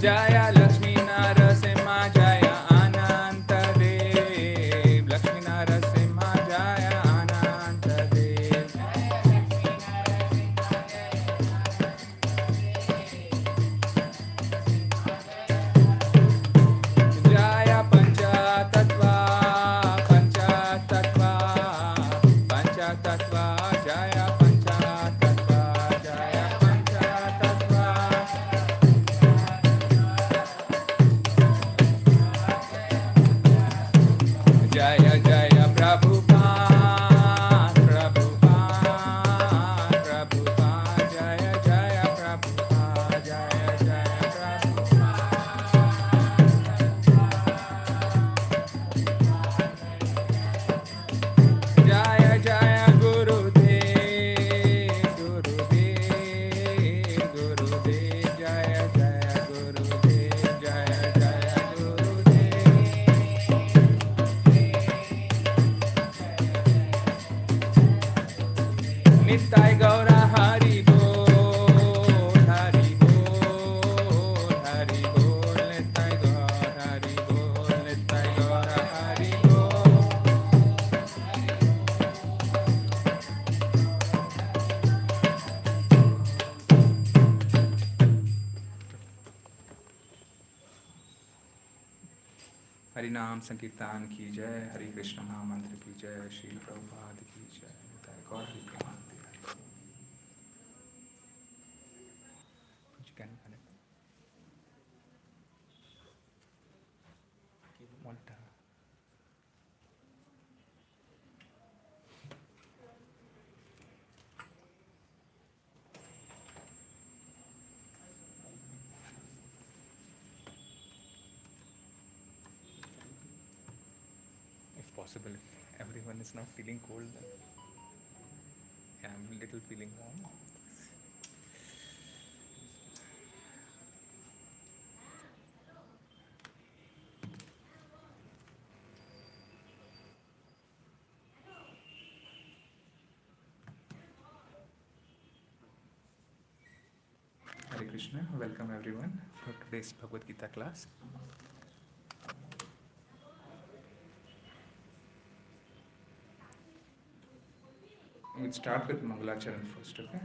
Jaya Lakshmi Narasimha Jaya Ananta Dev. Lakshmi Narasimha Jaya Ananta Dev. Jaya Pancha Tattva Pancha Tattva Pancha Tattva Jaya Pancha Tattva Jaya Pancha Tattva. Jaya Jaya Prabhupada Prabhupada Prabhupada Jaya Jaya Prabhupada Jaya Jaya Prabhupada Jaya Jaya Gurudev Gurudev Gurudev Jaya Jaya Gurudev Jaya Jaya Gurudev Nittai Gaura Hari Bol, Hari Bol, Hari Bol, Nittai Gaura Hari Bol, Nittai Gaura Hari Bol. Hari Naam Sankirtan ki jai, Hari Krishna Mahamantra ki jai, Shri Prabhupada ki jai, Nittai Gaura Hari Premanandi. Can you connect? Monitor. If possible, if everyone is not feeling cold, then yeah, I'm a little feeling warm. Hare Krishna, welcome everyone for today's Bhagavad Gita class. We'll start with Mangalacharan first, okay?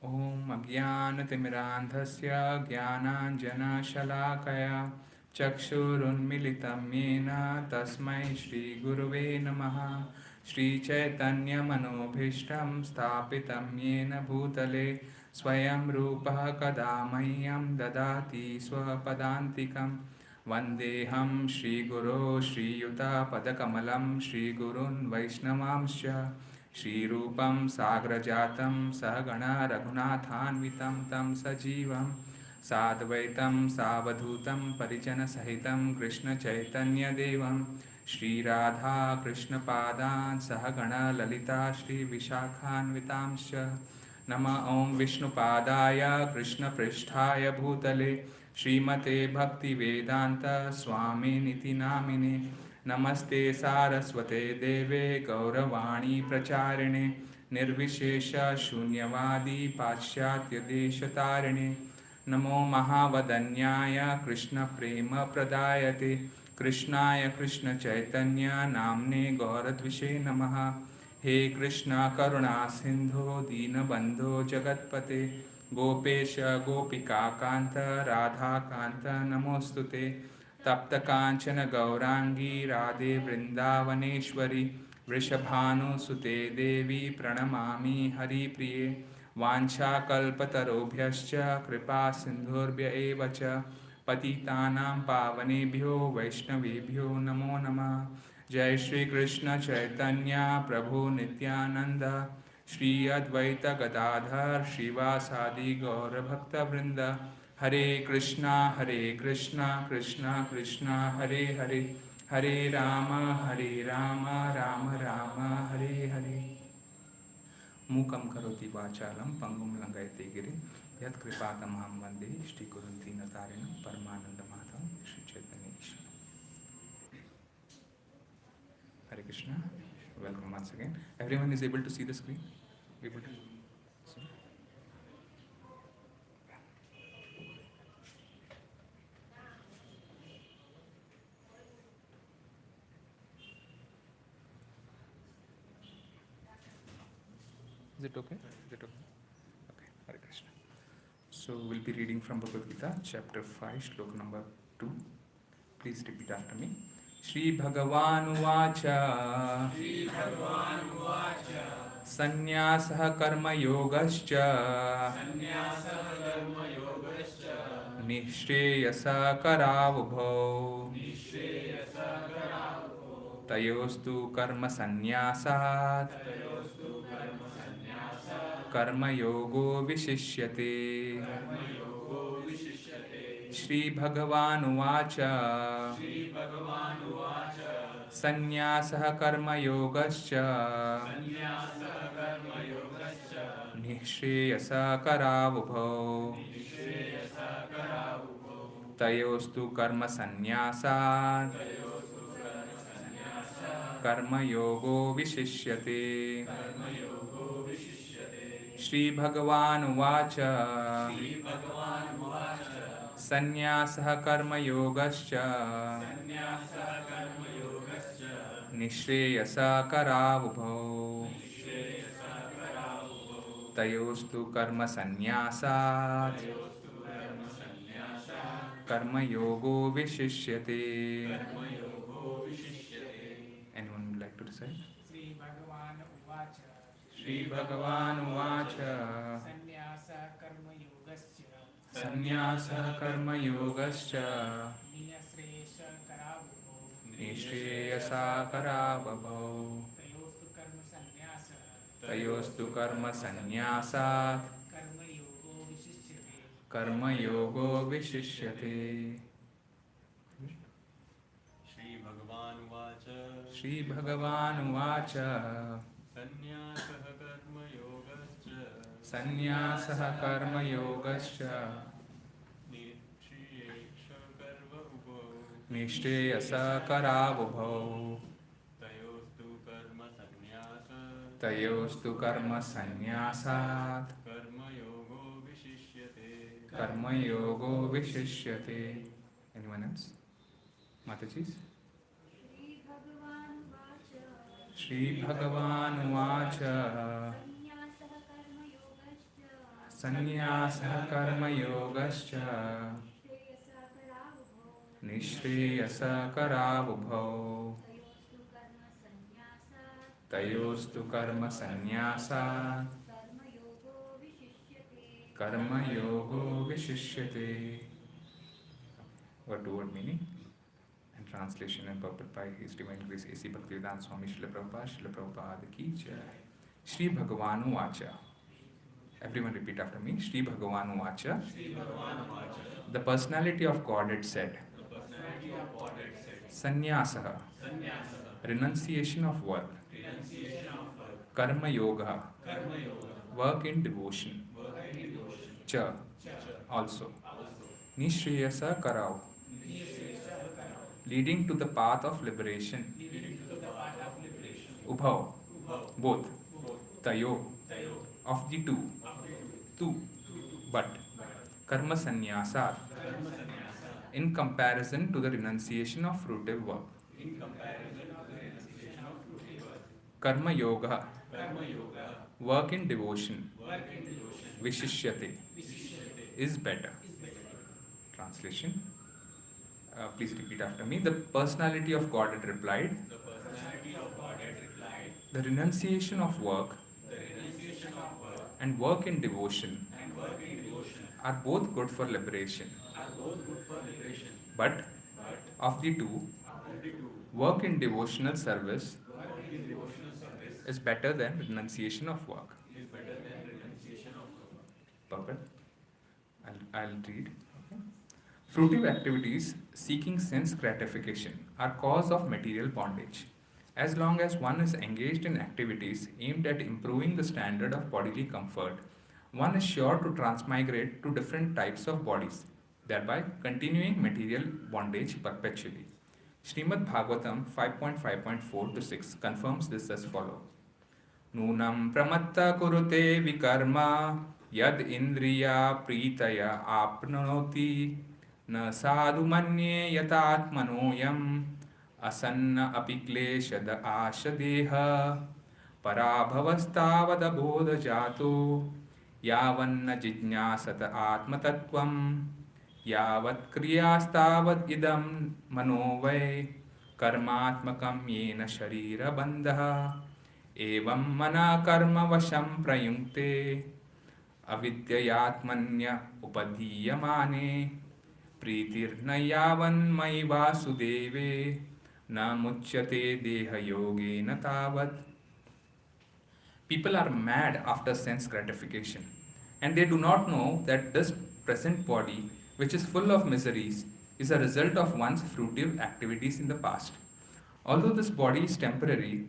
Om Ajnanatimirandhasya Jnananjanashalakaya Chakshurunmilitam Yena Tasmai Shri Guruve Namaha Shri Chaitanya Manobhishtam Sthapitam Yena Bhutale Swayam Rupa Kadamahyam Dadati Swapadantikam Vandeham Shri Guru Shri Yuta Padakamalam Shri Gurun Vaishnavamsya Shri Rupam Sagrajatam Sahagana Raghunathanvitam Tam Sajivam Sadvaitam Savadhutam Parijana Sahitam Krishna Chaitanya Devam Shri Radha Krishna Padan Sahagana Lalita Shri Vishakhanvitamsha Nama Om Vishnu Padaya Krishna Pristhaya Bhutale Srimate Bhakti Vedanta Swami Niti Namine Namaste Saraswate Deve Gauravani Pracharine Nirvishesha Shunyavadi Paschatya Deshatarine Namo Mahavadanyaya Krishna Prema Pradayate Krishnaya Krishna Chaitanya Namne Gauratvishe Namaha He Krishna Karuna Sindho Dinabandho Jagatpate Gopesha Gopika Kanta Radha Kanta Namostute Tapta Kanchana Gaurangi Radhe Vrindavaneshwari Vrishabhanu Sute Devi Pranamami Hari Priye Vancha Kalpatarobhyascha Kripa Sindhurbhya Evacha Patitanam Pavanebhyo Vaishnavebhyo Namo Namah Jai Shri Krishna Chaitanya Prabhu Nityananda Shri Advaita Gadadhar Shivasadi Gaura Bhakta Vrinda Hare Krishna Krishna Krishna Hare Hare Hare Rama Rama Rama Hare Hare Mukam karoti vachalam pangum langayate girim yat kripatamaham vande Shri Gurunti Natarinam Paramananda Madhavam Shri Chaitanya Ishwara. Hare Krishna. Welcome once again. Everyone is able to see the screen? Able to see? Is it okay? Is it okay? Okay, Hare Krishna. So we'll be reading from Bhagavad Gita, chapter 5, shloka number 2. Please repeat after me. Shri Bhagavan Uvacha Sannyasah Karma Yogascha Nishreyasa Karavubhau Tayostu Karma Sannyasat Karma Yogo Vishishyate. Shri Bhagavan Uvacha Sannyasah Karma Yogascha Nishreyasa Karavubhau Tayostu Karma Sannyasat Karma Yogo Vishishyate. Shri Bhagavan Uvacha Sannyasah Karma Yogascha Nishreyasa Karavubhau Tayostu Karma Sannyasat Karma Yogo Vishishyate. Anyone would like to recite? Sri Bhagavan Uvacha Shri Bhagavan Uvacha Sannyasa Karma Sannyasa Karma Yogascha Niyasresha Karabhuvo Nishreyasa Karavubhau Tayostu Karma Tayostu Karma Sannyasa Sannyasat Karma Yogo Karma Yogo Vishishyate Vishishyate. Shri Bhagavan Uvacha Shri Bhagavan Uvacha Sannyasah Karma Yogascha Sannyasah Karma Yogascha Nishriyesha Karma Ubhau Nishreyasa Karavubhau Tayostu Karma Sannyasa Tayostu Karma Sannyasat Karma Yogo Vishishyate. Karma Yogo Vishishyate. Anyone else? Mataji's? Shri Bhagavan Uvacha Sannyasah Karma Yogascha Nishreyasa Karavubhau Tayostu Karma Sannyasat Karma Yogo Vishishyate. Word-to-word meaning and translation and purport by His Divine Grace A.C. Bhaktivedanta Swami Srila Prabhupada ki jai. Shri Bhagavan Uvacha. Everyone repeat after me. Shri Bhagavan Uvacha. The personality of Godhead said. Sannyasa. Renunciation of work. Karma Yoga. Work in devotion. Cha. Also. Nishreyasa Karau. Leading to the path of liberation. Ubhav. Both. Tayo. Of the two. Two. But. Karma Sannyasat. In comparison to the renunciation of fruitive work. Karma Yoga. Work in devotion. Vishishyate. Is better. Translation. Please repeat after me. The personality of Godhead replied. The renunciation of work and work in devotion are both good for liberation. But of the two, work in devotional service is better than renunciation of work. Perfect. I'll read. Okay. Fruitive activities seeking sense gratification are cause of material bondage. As long as one is engaged in activities aimed at improving the standard of bodily comfort, one is sure to transmigrate to different types of bodies, thereby continuing material bondage perpetually. Srimad Bhagavatam 5.5.4 to 6 confirms this as follows. Nunam pramatta kurute vikarma yad indriya pritaya apnoti na sadhu manye yatatmanoyam asanna apikleshad ashadeha पराभवस्तावदबोधजातो यावन्न जिज्ञासत आत्मतत्त्वं यावत् क्रियास्तावत् इदं मनो वै कर्मात्मकं येन शरीरबन्धः एवं मना कर्मवशं प्रयुङ्क्ते अविद्ययात्मन्य उपधीयमाने प्रीतिर्न यावन्मयि वासुदेवे न मुच्यते देहयोगेन तावत्. People are mad after sense gratification, and they do not know that this present body, which is full of miseries, is a result of one's fruitive activities in the past. Although this body is temporary,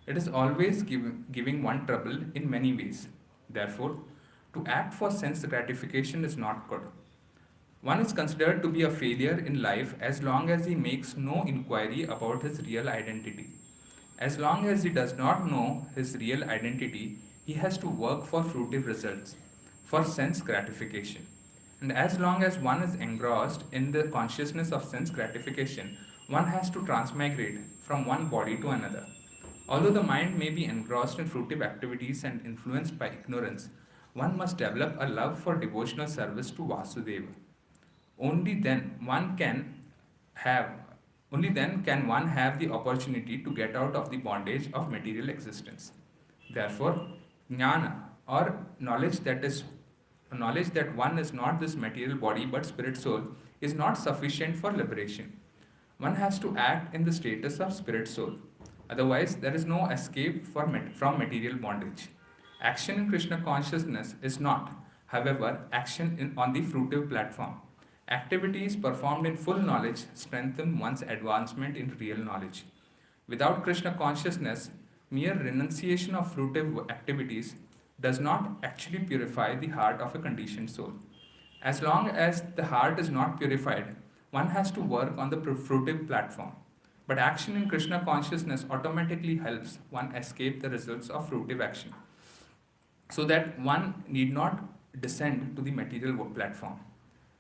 it is always giving one trouble in many ways. Therefore, to act for sense gratification is not good. One is considered to be a failure in life as long as he makes no inquiry about his real identity. As long as he does not know his real identity, he has to work for fruitive results, for sense gratification. And as long as one is engrossed in the consciousness of sense gratification, one has to transmigrate from one body to another. Although the mind may be engrossed in fruitive activities and influenced by ignorance, one must develop a love for devotional service to Vasudeva. Only then one can have only then can one have the opportunity to get out of the bondage of material existence. Therefore, jnana, or knowledge that one is not this material body but spirit soul, is not sufficient for liberation. One has to act in the status of spirit soul. Otherwise, there is no escape from material bondage. Action in Krishna consciousness is not, however, action on the fruitive platform. Activities performed in full knowledge strengthen one's advancement in real knowledge. Without Krishna consciousness, mere renunciation of fruitive activities does not actually purify the heart of a conditioned soul. As long as the heart is not purified, one has to work on the fruitive platform. But action in Krishna consciousness automatically helps one escape the results of fruitive action, so that one need not descend to the material platform.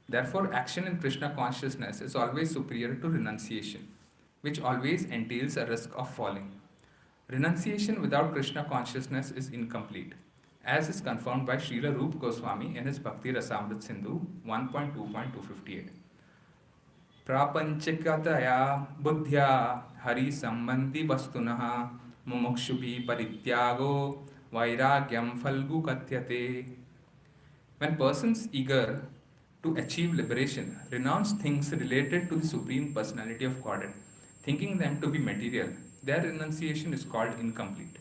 Therefore, action in Krishna consciousness is always superior to renunciation, which always entails a risk of falling. Renunciation without Krishna consciousness is incomplete, as is confirmed by Srila Rupa Goswami in his Bhakti Rasamrit Sindhu 1.2.258. प्रापंचिकतया बुद्ध्या हरि संबंधी वस्तुनः मुमुक्षुभि परित्यागो वैराग्यम फल्गु कथ्यते. When persons eager to achieve liberation renounce things related to the Supreme Personality of Godhead, thinking them to be material, their renunciation is called incomplete.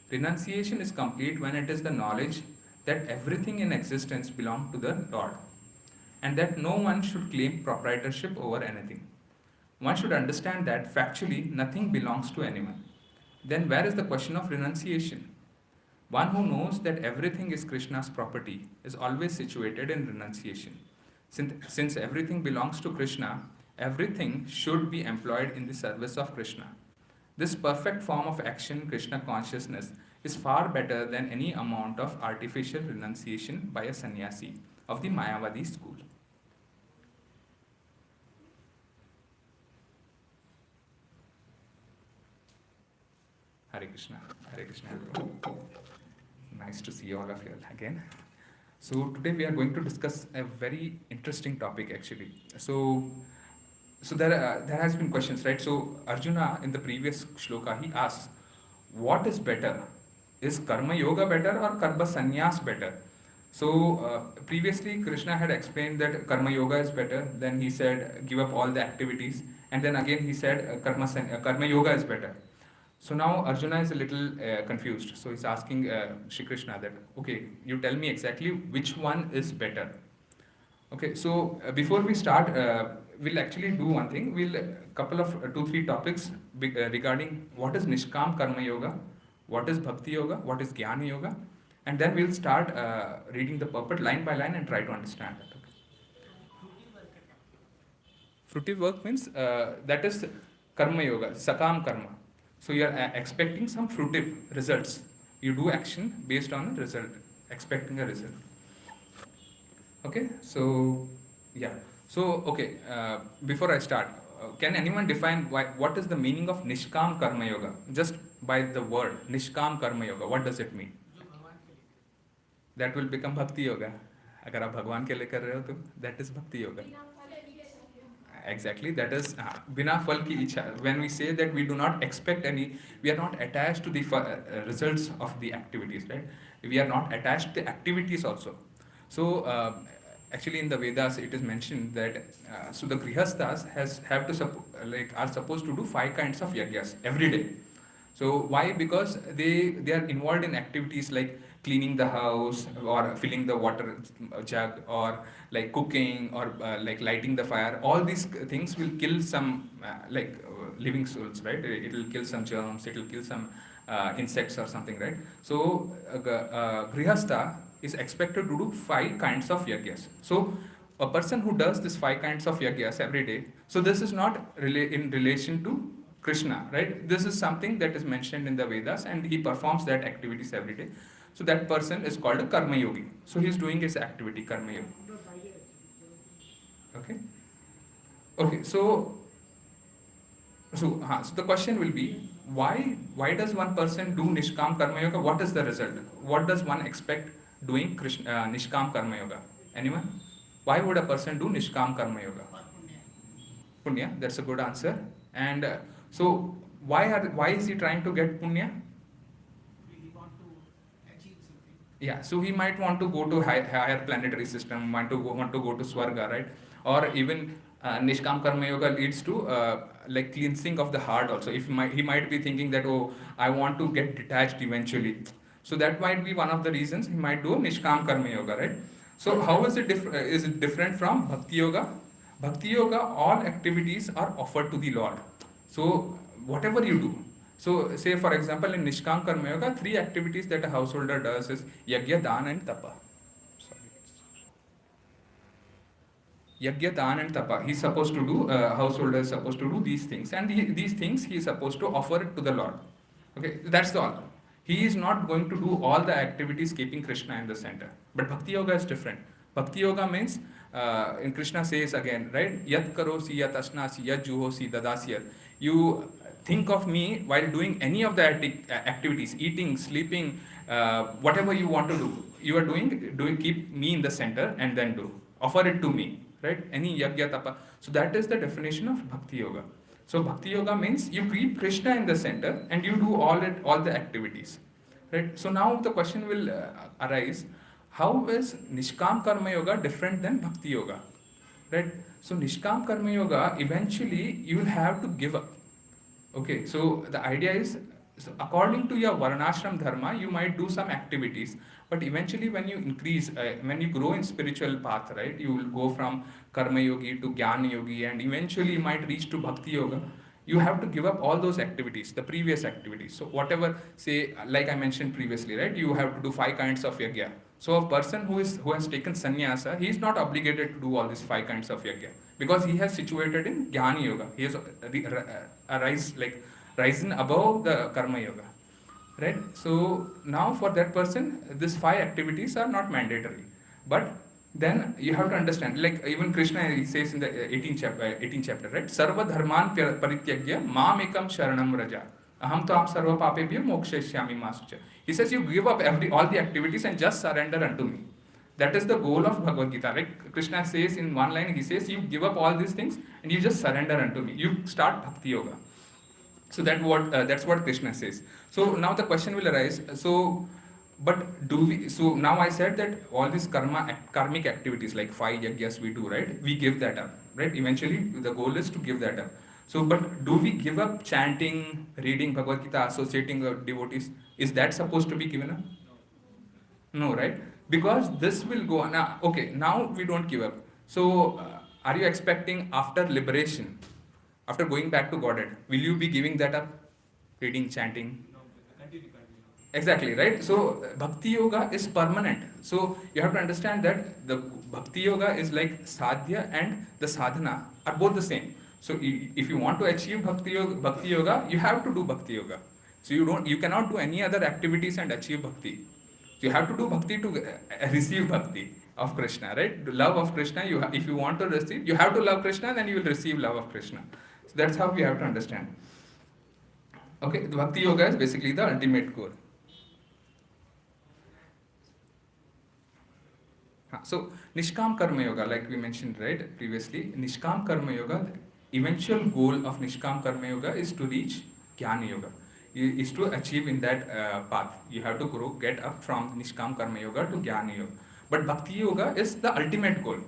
Renunciation is complete when it is the knowledge that everything in existence belongs to the Lord, and that no one should claim proprietorship over anything. One should understand that factually nothing belongs to anyone. Then where is the question of renunciation? One who knows that everything is Krishna's property is always situated in renunciation. Since everything belongs to Krishna, everything should be employed in the service of Krishna. This perfect form of action, Krishna consciousness, is far better than any amount of artificial renunciation by a sannyasi of the Mayavadi school. Hare Krishna, Hare Krishna. Nice to see all of you again. So today we are going to discuss a very interesting topic actually. So there has been questions, right? So Arjuna in the previous shloka he asks, what is better? Is karma yoga better or karma sannyas better? So previously Krishna had explained that karma yoga is better. Then he said give up all the activities, and then again he said karma yoga is better. So now Arjuna is a little confused. So he's asking Shri Krishna that, okay, you tell me exactly which one is better. Okay, so before we start, we'll actually do one thing. We'll couple of 2-3 topics regarding what is Nishkam Karma Yoga, what is Bhakti Yoga, what is Jnana Yoga, and then we'll start reading the purport line by line and try to understand that. Okay. Fruitive work means that is Karma Yoga, Sakam Karma. So you are expecting some fruitive results. You do action based on a result, expecting a result. Okay, so yeah. So okay, before I start, can anyone define what is the meaning of Nishkam Karma Yoga? Just by the word Nishkam Karma Yoga? What does it mean? That will become Bhakti Yoga. अगर आप भगवान के लिए कर रहे हो तो that is Bhakti Yoga. Exactly, that is बिना फल की इच्छा. When we say that we do not expect any, we are not attached to the results of the activities, right? We are not attached to the activities also. So actually in the Vedas it is mentioned that so the grihasthas have to are supposed to do 5 kinds of yagyas every day. So why? Because they are involved in activities like cleaning the house or filling the water jug or like cooking or like lighting the fire. All these things will kill some living souls, right? It will kill some germs, it will kill some insects or something, right? So grihastha is expected to do 5 kinds of yagyas. So a person who does this 5 kinds of yagyas every day, so this is not in relation to Krishna, right? This is something that is mentioned in the Vedas and he performs that activities every day. So that person is called a karma yogi. So he is doing his activity, karma yogi. Okay? Okay, so the question will be, why does one person do Nishkam Karma Yoga? What is the result? What does one expect doing Nishkam Karma Yoga? Anyone? Why would a person do Nishkam Karma Yoga? Punya, that's a good answer. And so why is he trying to get Punya? We want to achieve something. Yeah, so he might want to go to higher planetary system, want to go to Swarga, right? Or even Nishkam Karma Yoga leads to like cleansing of the heart also. He might be thinking that, oh, I want to get detached eventually. So that might be one of the reasons he might do Nishkam Karma Yoga, right? So how is it different from Bhakti Yoga? Bhakti Yoga, all activities are offered to the Lord. So whatever you do, so say for example in Nishkam Karma Yoga, 3 activities that a householder does is Yagya, Dan and Tapa. Yagya, Dan and Tapa. He's supposed to do, householder is supposed to do these things, and these things he is supposed to offer it to the Lord. Okay, that's all. He is not going to do all the activities keeping Krishna in the center. But Bhakti Yoga is different. Bhakti Yoga means, in Krishna says again, right? Yat karosi, yat asnasi, yat juhosi, dadasiyat. You think of me while doing any of the activities, eating, sleeping, whatever you want to do. You are doing, keep me in the center and then do. Offer it to me, right? Any yagya tapa. So that is the definition of Bhakti Yoga. So Bhakti Yoga means you keep Krishna in the center and you do all the activities, right? So now the question will arise, how is Nishkam Karma Yoga different than Bhakti Yoga, right? So Nishkam Karma Yoga, eventually you will have to give up. Okay, so the idea is, so according to your Varnashram Dharma, you might do some activities, but eventually when you increase, when you grow in spiritual path, right, you will go from Karma Yogi to Jnana Yogi and eventually you might reach to Bhakti Yoga. You have to give up all those activities, the previous activities. So whatever, say, like I mentioned previously, right, you have to do 5 kinds of yagya. So a person who has taken sannyasa, he is not obligated to do all these 5 kinds of yagya because he has situated in Jnana Yoga. He has risen above the Karma Yoga, right? So now for that person, these 5 activities are not mandatory, but then you have to understand, like even Krishna, he says in the 18th chapter, right? Sarva dharman parityagya mam ekam sharanam raja. Aham to am sarva papebhyo mokshayashyami masucha. He says you give up all the activities and just surrender unto me. That is the goal of Bhagavad Gita. Like Krishna says in one line, he says you give up all these things and you just surrender unto me. You start Bhakti Yoga. So that's what Krishna says. So now the question will arise. But do we? So now I said that all these karmic activities like 5 yagyas we do, right? We give that up, right? Eventually, the goal is to give that up. So, but do we give up chanting, reading Bhagavad Gita, associating with devotees? Is that supposed to be given up? No, right? Because this will go on. Okay, now we don't give up. So, are you expecting after liberation, after going back to Godhead, will you be giving that up? Reading, chanting? Exactly, right? So Bhakti Yoga is permanent. So you have to understand that the Bhakti Yoga is like sadhya and the sadhana are both the same. So if you want to achieve Bhakti Yoga, you have to do Bhakti Yoga. So you cannot do any other activities and achieve Bhakti. So you have to do Bhakti to receive Bhakti of Krishna, right? The love of Krishna, if you want to receive, you have to love Krishna, then you will receive love of Krishna. So that's how we have to understand. Okay, the Bhakti Yoga is basically the ultimate goal. So, Nishkam Karma Yoga, like we mentioned right previously, Nishkam Karma Yoga, the eventual goal of Nishkam Karma Yoga is to reach Jnana Yoga, is to achieve in that path. You have to grow, get up from Nishkam Karma Yoga to Jnana Yoga. But Bhakti Yoga is the ultimate goal.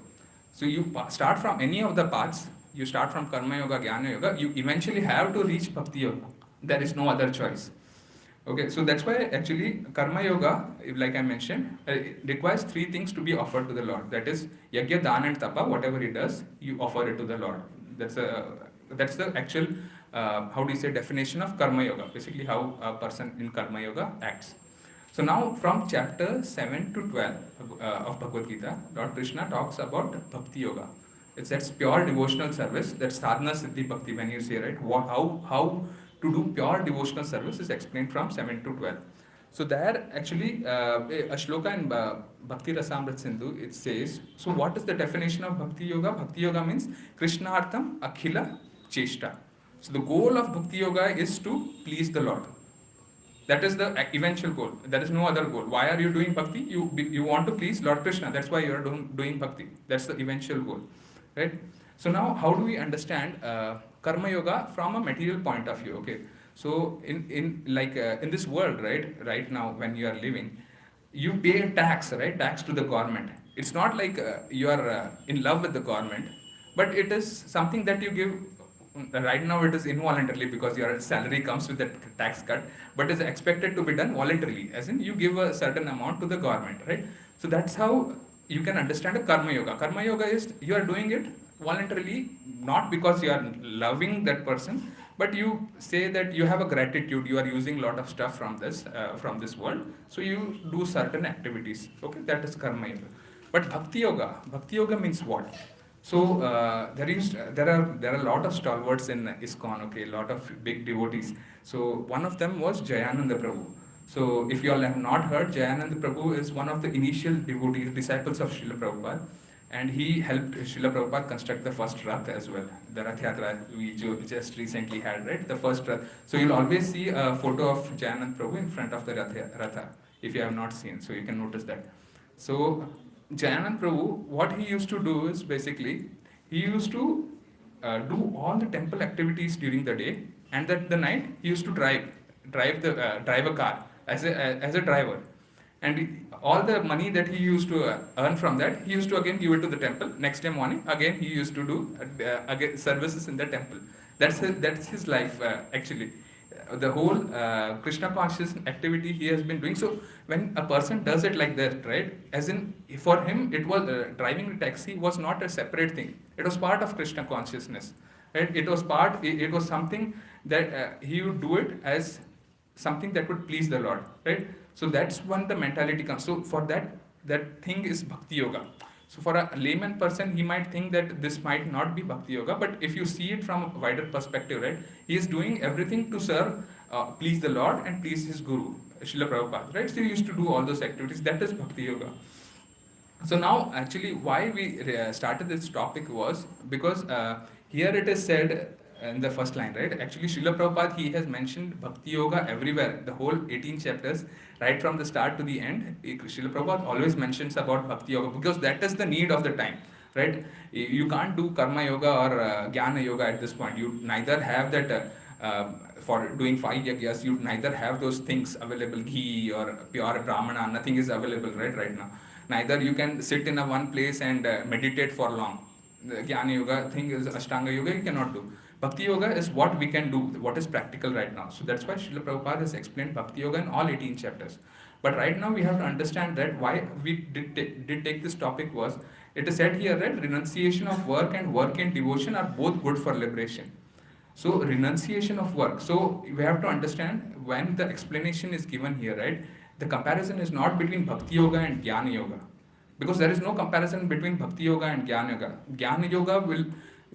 So, you start from any of the paths, you start from Karma Yoga, Jnana Yoga, you eventually have to reach Bhakti Yoga. There is no other choice. Okay, so that's why actually Karma Yoga, like I mentioned, it requires three things to be offered to the Lord. That is Yajna, Dana, and Tapa. Whatever he does, you offer it to the Lord. That's the actual how do you say definition of Karma Yoga. Basically, how a person in Karma Yoga acts. So now from chapter 7 to 12 of Bhagavad Gita, Lord Krishna talks about Bhakti Yoga. That's pure devotional service. That's sadhana siddhi bhakti when you say right. How to do pure devotional service is explained from 7 to 12. So there actually a shloka in Bhakti Rasamrit Sindhu it says. So what is the definition of Bhakti Yoga? Bhakti Yoga means Krishnartham Akhila Cheshta. So the goal of Bhakti Yoga is to please the Lord. That is the eventual goal. There is no other goal. Why are you doing bhakti? You want to please Lord Krishna. That's why you are doing bhakti. That's the eventual goal, right? So now, how do we understand karma yoga from a material point of view? Okay, so in this world, right now when you are living, you pay a tax, right? Tax to the government. It's not like you are in love with the government, but it is something that you give. Right now it is involuntarily because your salary comes with the tax cut, but is expected to be done voluntarily, as in you give a certain amount to the government, right? So that's how you can understand a karma yoga. Karma yoga is you are doing it voluntarily, not because you are loving that person, but you say that you have a gratitude, you are using a lot of stuff from this world, so you do certain activities. Okay, that is karma yoga. But bhakti yoga means what? So there are a lot of stalwarts in ISKCON, okay, a lot of big devotees. So one of them was Jayananda Prabhu. So if you all have not heard, Jayananda Prabhu is one of the initial devotees, disciples of Srila Prabhupada, and he helped Srila Prabhupada construct the first Rath as well. The Rath Yatra we just recently had, right? The first Rath. So you'll always see a photo of Jayananda Prabhu in front of the Ratha, if you have not seen. So you can notice that. So Jayanand Prabhu, what he used to do is basically, he used to do all the temple activities during the day, and at the night he used to drive a car as a driver, and all the money that he used to earn from that, he used to again give it to the temple. Next day morning, again he used to do again services in the temple. That's his life actually. The whole Krishna conscious activity he has been doing. So when a person does it like that, right? As in, for him, it was driving a taxi was not a separate thing. It was part of Krishna consciousness, right? It was part. It was something that he would do it as something that would please the Lord, right? So that's when the mentality comes. So for that thing is bhakti yoga. So for a layman person, he might think that this might not be bhakti yoga, but if you see it from a wider perspective, right, he is doing everything to serve, please the Lord and please his guru, Srila Prabhupada, right? So he used to do all those activities. That is bhakti yoga. So now, actually, why we started this topic was because here it is said in the first line, right? Actually, Srila Prabhupada, he has mentioned Bhakti Yoga everywhere, the whole 18 chapters, right from the start to the end. Srila Prabhupada always mentions about Bhakti Yoga because that is the need of the time, right? You can't do Karma Yoga or Jnana Yoga at this point. You neither have that. For doing 5 yajnas, you neither have those things available, ghee or pure brahmana, nothing is available right now. Neither you can sit in a one place and meditate for long. The Jnana Yoga thing is Ashtanga Yoga, you cannot do. Bhakti Yoga is what we can do, what is practical right now. So that's why Srila Prabhupada has explained Bhakti Yoga in all 18 chapters. But right now we have to understand that why we did take this topic was, it is said here, right, renunciation of work and work in devotion are both good for liberation. So renunciation of work. So we have to understand when the explanation is given here, right? The comparison is not between Bhakti Yoga and Jnana Yoga. Because there is no comparison between Bhakti Yoga and Jnana Yoga.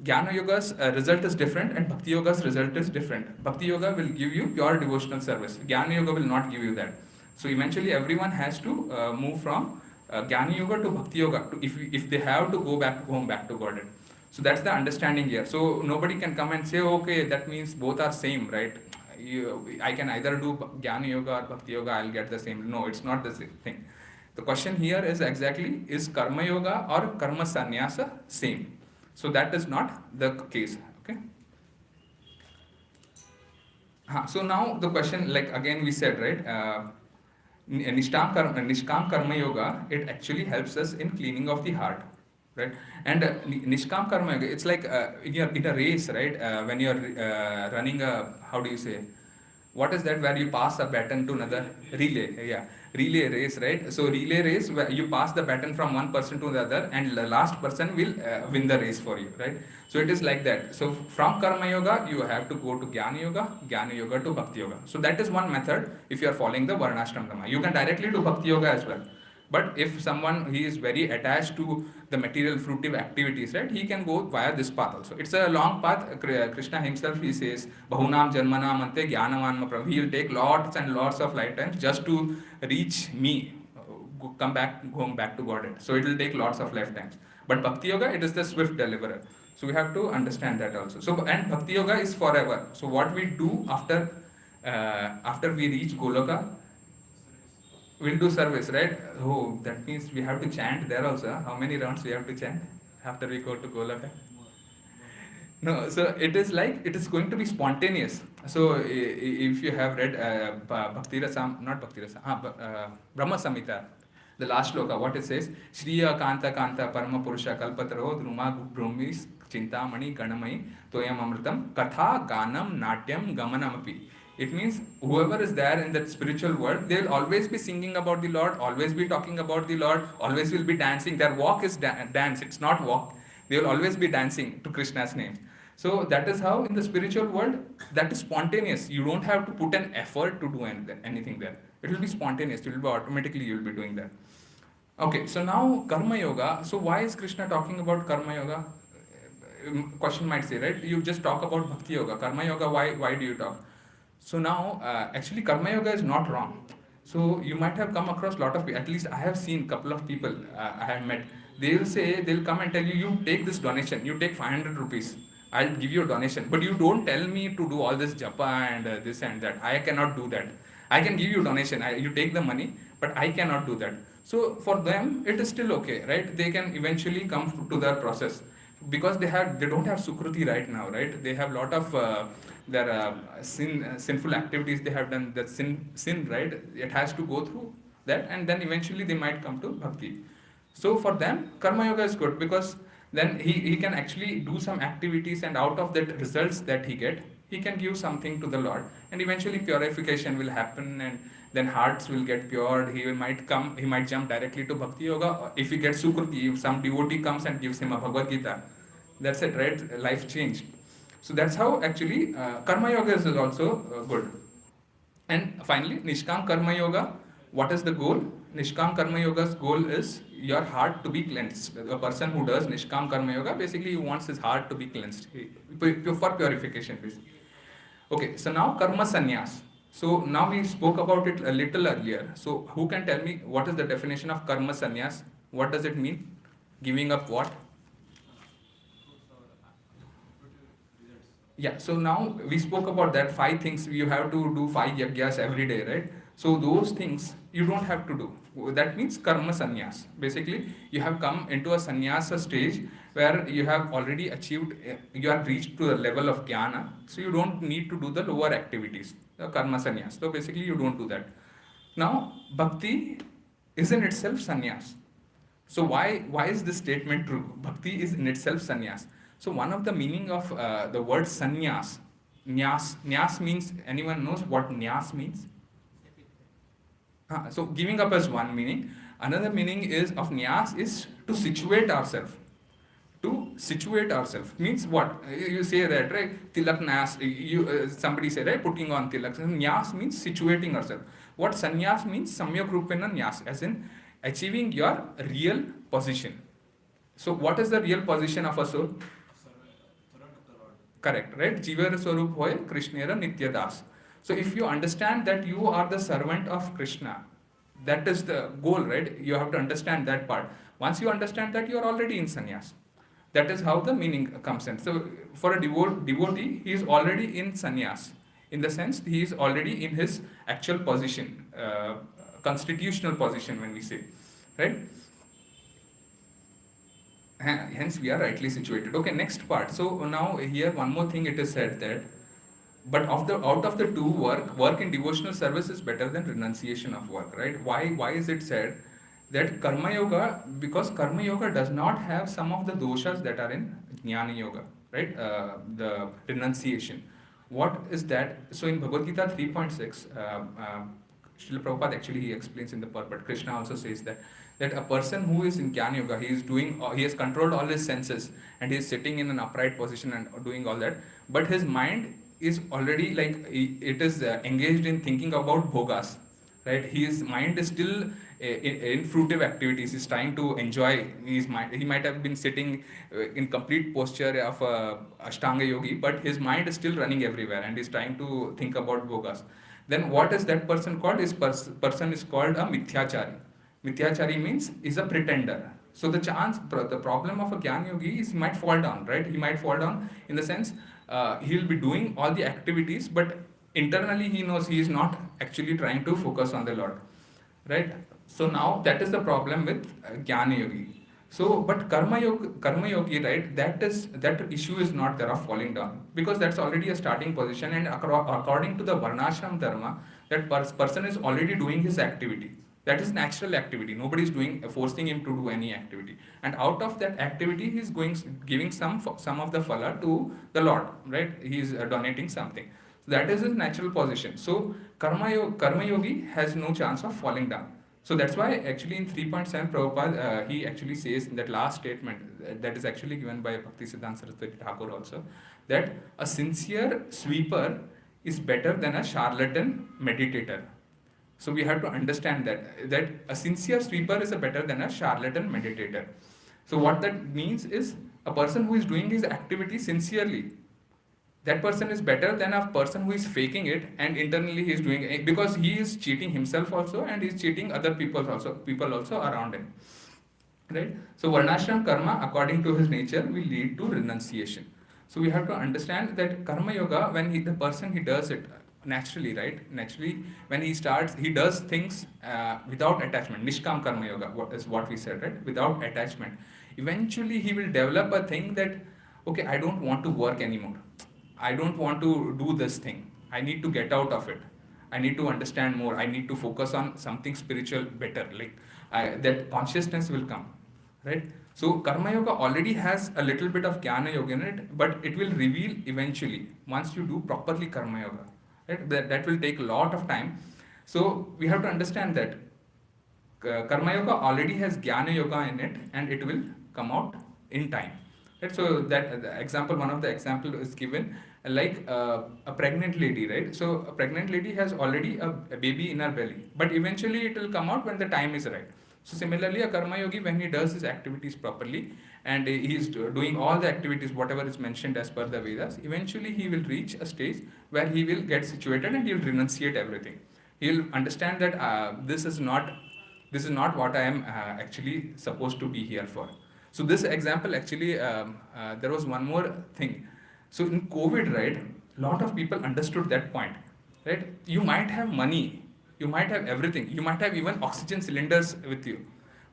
Jnana Yoga's result is different and Bhakti Yoga's result is different. Bhakti Yoga will give you pure devotional service. Jnana Yoga will not give you that. So eventually everyone has to move from Jnana Yoga to Bhakti Yoga if they have to go back home back to Godhead. So that's the understanding here. So nobody can come and say, okay, that means both are same, right? I can either do Jnana Yoga or Bhakti Yoga, I'll get the same. No, it's not the same thing. The question here is exactly, is Karma Yoga or Karma Sannyasa same? So that is not the case. Okay. So now the question, like again we said, right? Nishkam Karma Yoga, it actually helps us in cleaning of the heart, right? And Nishkam Karma Yoga, it's like in a race, right? When you're running a, how do you say? What is that where you pass a baton to another? Relay, yeah. Relay race, right? So relay race where you pass the baton from one person to the other, and the last person will win the race for you, right? So it is like that. So from Karma Yoga, you have to go to Jnana Yoga to Bhakti Yoga. So that is one method if you are following the Varnashram Dharma. You can directly do Bhakti Yoga as well. But if someone he is very attached to the material fruitive activities, right, he can go via this path also. It's a long path. Krishna himself he says, Bahunam Janmanam Ante Jnanavanma Prabhu. He will take lots and lots of lifetimes just to reach me, going back to Godhead. So it will take lots of lifetimes. But Bhakti Yoga, it is the swift deliverer. So we have to understand that also. So and Bhakti Yoga is forever. So what we do after we reach Goloka, we'll do service, right? Oh, that means we have to chant there also. How many rounds we have to chant after we go to Golaka? No, so it is like it is going to be spontaneous. So if you have read Bhakti Rasam, not Bhakti Rasam, Brahma Samhita, the last shloka, what it says, Shriya Kanta Kanta Parama Purusha Kalpataro Druma Brahmis Chintamani Ganamai Toyam Amritam Katha Ganam Natyam Gamanamapi. It means whoever is there in that spiritual world, they will always be singing about the Lord, always be talking about the Lord, always will be dancing. Their walk is dance, it's not walk. They will always be dancing to Krishna's name. So that is how in the spiritual world, that is spontaneous. You don't have to put an effort to do anything there. It will be spontaneous. It will be automatically you will be doing that. Okay, so now Karma Yoga. So why is Krishna talking about Karma Yoga? Question might say, right? You just talk about Bhakti Yoga. Karma Yoga, why do you talk? So now, actually, Karma Yoga is not wrong. So you might have come across a lot of people, at least I have seen a couple of people I have met. They will say, they'll come and tell you, you take this donation, you take 500 rupees. I'll give you a donation. But you don't tell me to do all this japa and this and that. I cannot do that. I can give you donation. You take the money, but I cannot do that. So for them, it is still okay, right? They can eventually come to their process because they don't have sukruti right now, right? They have lot of their sinful activities they have done. That sin, right? It has to go through that, and then eventually they might come to bhakti. So for them, karma yoga is good because then he can actually do some activities, and out of that results that he can give something to the Lord, and eventually purification will happen, and then hearts will get pure. He might jump directly to bhakti yoga. If he gets sukruti, if some devotee comes and gives him a Bhagavad Gita, that's it, right? Life changed. So that's how actually karma yoga is also good. And finally, Nishkam Karma Yoga, what is the goal? Nishkam Karma Yoga's goal is your heart to be cleansed. A person who does Nishkam Karma Yoga, basically he wants his heart to be cleansed for purification, basically. Okay, so now Karma Sannyas. So now we spoke about it a little earlier. So who can tell me what is the definition of Karma Sannyas? What does it mean? Giving up what? Yeah, so now we spoke about that 5 things. You have to do 5 yagyas every day, right? So those things you don't have to do. That means karma sannyas. Basically, you have come into a sannyasa stage where you have already achieved, you have reached to the level of jnana. So you don't need to do the lower activities, the karma sannyas. So basically, you don't do that. Now, bhakti is in itself sannyas. So why is this statement true? Bhakti is in itself sannyas. So one of the meaning of the word sannyas, nyas means, anyone knows what nyas means? So giving up is one meaning. Another meaning is of nyas is to situate ourselves. To situate ourselves means what? You say that, right? Tilak nyas. Somebody say, right? Putting on tilak. Nyas means situating ourselves. What sannyas means? Samyak rupena nyas, as in achieving your real position. So what is the real position of a soul? Correct, right? Jiva Swarup hoy Krishnera Nitya Das. So if you understand that you are the servant of Krishna, that is the goal, right? You have to understand that part. Once you understand that, you are already in sannyas. That is how the meaning comes in. So for a devotee, he is already in sannyas. In the sense, he is already in his actual position, constitutional position when we say, right? Hence, we are rightly situated. Okay, next part. So now here one more thing it is said that, but out of the two, work in devotional service is better than renunciation of work, right? Why is it said that karma yoga? Because karma yoga does not have some of the doshas that are in jnana yoga, right? The renunciation. What is that? So in Bhagavad Gita 3.6, Srila Prabhupada actually he explains in the purport. Krishna also says that a person who is in Jnana Yoga, he has controlled all his senses and he is sitting in an upright position and doing all that, but his mind is already like it is engaged in thinking about bhogas, right? His mind is still in fruitive activities. He's trying to enjoy his mind. He might have been sitting in complete posture of a Ashtanga yogi, but his mind is still running everywhere and he's trying to think about bhogas. Then what is that person called? This person is called a mithyachari. Mithyachari means is a pretender. So the problem of a Gyan Yogi is he might fall down, right? He might fall down in the sense he'll be doing all the activities, but internally he knows he is not actually trying to focus on the Lord, right? So now that is the problem with Jnana Yogi. So, but karma yogi, right? That issue is not there of falling down because that's already a starting position, and according to the varnashram dharma, that person is already doing his activity. That is natural activity. Nobody is forcing him to do any activity, and out of that activity, he is giving some of the phala to the Lord, right? He is donating something. So that is his natural position. So karma yogi has no chance of falling down. So that's why actually in 3.7 Prabhupada, he actually says in that last statement that is actually given by Bhakti Siddhanta Saraswati Thakur also, that a sincere sweeper is better than a charlatan meditator. So we have to understand that a sincere sweeper is better than a charlatan meditator. So what that means is a person who is doing his activity sincerely, that person is better than a person who is faking it and internally he is doing it, because he is cheating himself also and he is cheating other people also around him, right? So varnashram karma according to his nature will lead to renunciation. So we have to understand that karma yoga, when the person he does it naturally, right? Naturally, when he does things without attachment. Nishkam karma yoga, what we said, right? Without attachment. Eventually, he will develop a thing that, okay, I don't want to work anymore. I don't want to do this thing. I need to get out of it. I need to understand more. I need to focus on something spiritual better. Like that consciousness will come, right? So karma yoga already has a little bit of jnana yoga in it, but it will reveal eventually once you do properly karma yoga, right? That will take a lot of time. So we have to understand that karma yoga already has jnana yoga in it, and it will come out in time. Right? So that the example, one of the example is given like a pregnant lady, right? So a pregnant lady has already a baby in her belly, but eventually it will come out when the time is right. So similarly, a karma yogi, when he does his activities properly and he is doing all the activities whatever is mentioned as per the Vedas, eventually he will reach a stage where he will get situated and he will renunciate everything. He will understand that this is not what I am actually supposed to be here for. So this example actually, there was one more thing. So in COVID, right, a lot of people understood that point, right? You might have money, you might have everything, you might have even oxygen cylinders with you,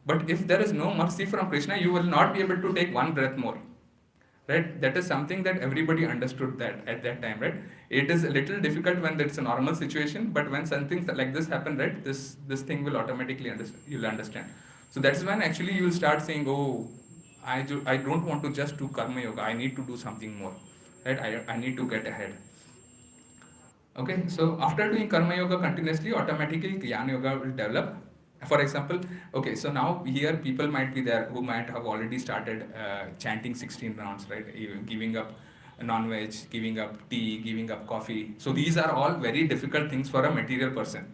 but if there is no mercy from Krishna, you will not be able to take one breath more, right? That is something that everybody understood that at that time, right? It is a little difficult when it's a normal situation, but when something like this happen, right, this thing will automatically you'll understand. So that's when actually you will start saying, oh, I don't want to just do karma yoga, I need to do something more, right? I need to get ahead. Okay, so after doing karma yoga continuously, automatically jnana yoga will develop. For example, okay, so now here people might be there who might have already started chanting 16 rounds, right? Giving up non-veg, giving up tea, giving up coffee. So these are all very difficult things for a material person,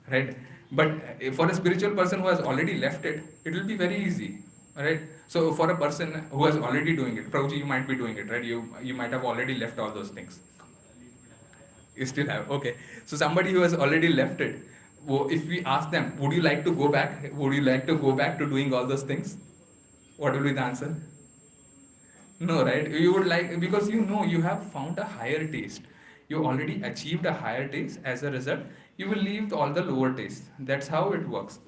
right? But for a spiritual person who has already left it, it will be very easy, right? So for a person who is already doing it, Prabhuji, you might be doing it, right? You might have already left all those things. You still have, okay. So somebody who has already left it, if we ask them, would you like to go back? Would you like to go back to doing all those things? What will be the answer? No, right? You would like, because you know you have found a higher taste. You already achieved a higher taste. As a result, you will leave all the lower taste. That's how it works.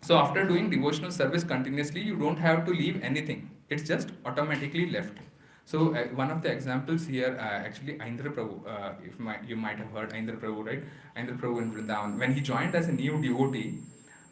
So after doing devotional service continuously, you don't have to leave anything. It's just automatically left. So one of the examples here, actually Indra Prabhu, you might have heard Indra Prabhu, right? Indra Prabhu in Vrindavan. When he joined as a new devotee,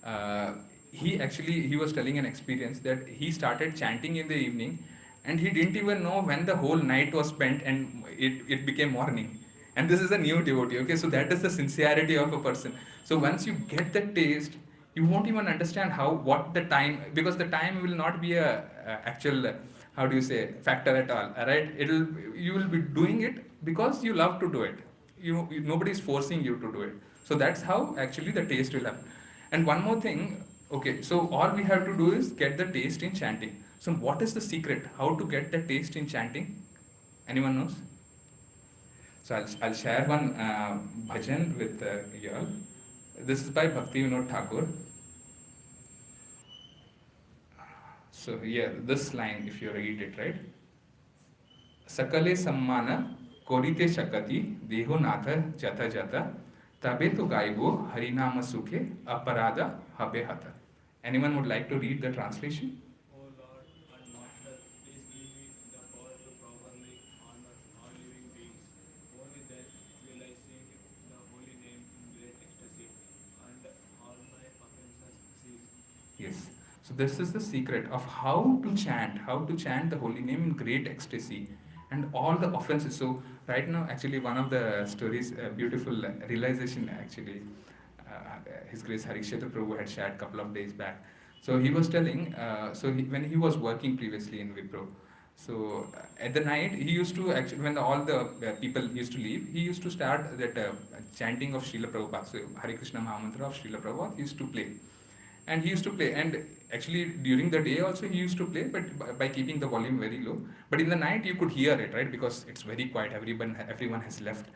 uh, he was telling an experience that he started chanting in the evening, and he didn't even know when the whole night was spent and it became morning. And this is a new devotee, okay? So that is the sincerity of a person. So once you get the taste, you won't even understand what the time, because the time will not be a actual, how do you say, factor at all, right? You will be doing it because you love to do it. Nobody is forcing you to do it. So that's how actually the taste will happen. And one more thing, okay, so all we have to do is get the taste in chanting. So what is the secret? How to get the taste in chanting? Anyone knows? So I'll share one bhajan with you all. This is by Bhakti Vinod Thakur. So here, this line, if you read it right, Sakale Sammana Korite Shakati Deho Natha Jata Jata Tabe to Gaibo Harinama Sukhe Aparada Habe Hata. Anyone would like to read the translation? O Lord and Master, please give me the power to properly honor all living beings. Only then will I sing the holy name in great ecstasy, and all my offenses cease. Yes. So this is the secret of how to chant the holy name in great ecstasy and all the offenses. So right now, actually, one of the stories, beautiful realization actually, His Grace Harikshetra Prabhu had shared a couple of days back. So he was telling, when he was working previously in Wipro, so at the night he used to actually, when all the people used to leave, he used to start that chanting of Srila Prabhupada. So Hare Krishna Mahamantra of Srila Prabhupada he used to play, and he used to play, and actually during the day also he used to play, but by keeping the volume very low. But in the night you could hear it, right? Because it's very quiet, everyone has left.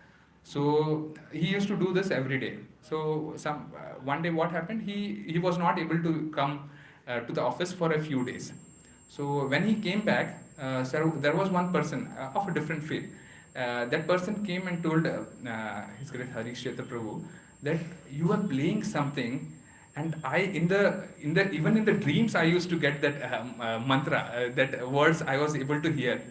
So he used to do this every day. So one day what happened, he was not able to come to the office for a few days. So when he came back, so there was one person of a different faith. That person came and told His Great Harikshetra Prabhu that you are playing something, and I even in the dreams I used to get that mantra, that words I was able to hear.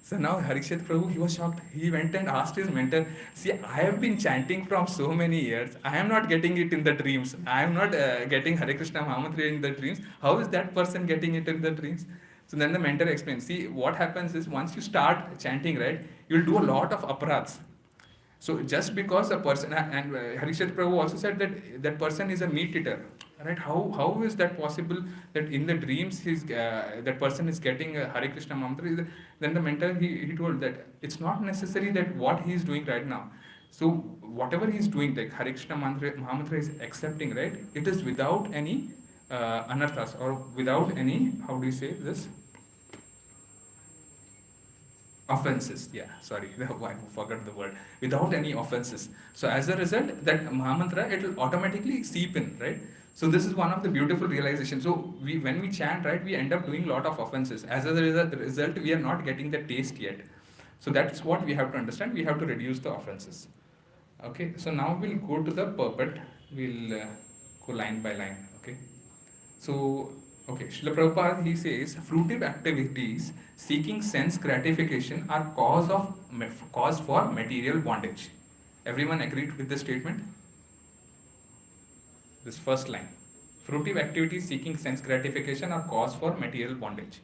So now Harikshetra Prabhu, he was shocked. He went and asked his mentor, see, I have been chanting from so many years. I am not getting it in the dreams. I am not getting Hare Krishna Mahamantra in the dreams. How is that person getting it in the dreams? So then the mentor explains, see, what happens is once you start chanting, right, you'll do a lot of aparats. So just because a person, and Harishad Prabhu also said that that person is a meat eater, right? How is that possible that in the dreams that person is getting a Hare Krishna mantra? Then the mentor he told that it's not necessary that what he is doing right now. So whatever he is doing, like Hare Krishna Mahamantra is accepting, right? It is without any anarthas, or without any, how do you say this? Offenses, yeah, sorry, I forgot the word. Without any offenses. So as a result, that Mahamantra, it will automatically seep in, right? So this is one of the beautiful realizations. So when we chant, right, we end up doing a lot of offenses. As a result, we are not getting the taste yet. So that's what we have to understand. We have to reduce the offenses. Okay, so now we'll go to the purport. We'll go line by line, okay? So, okay, Srila Prabhupada, he says, fruitive activities seeking sense gratification are cause for material bondage. Everyone agreed with this statement? This first line. Fruitive activities seeking sense gratification are cause for material bondage.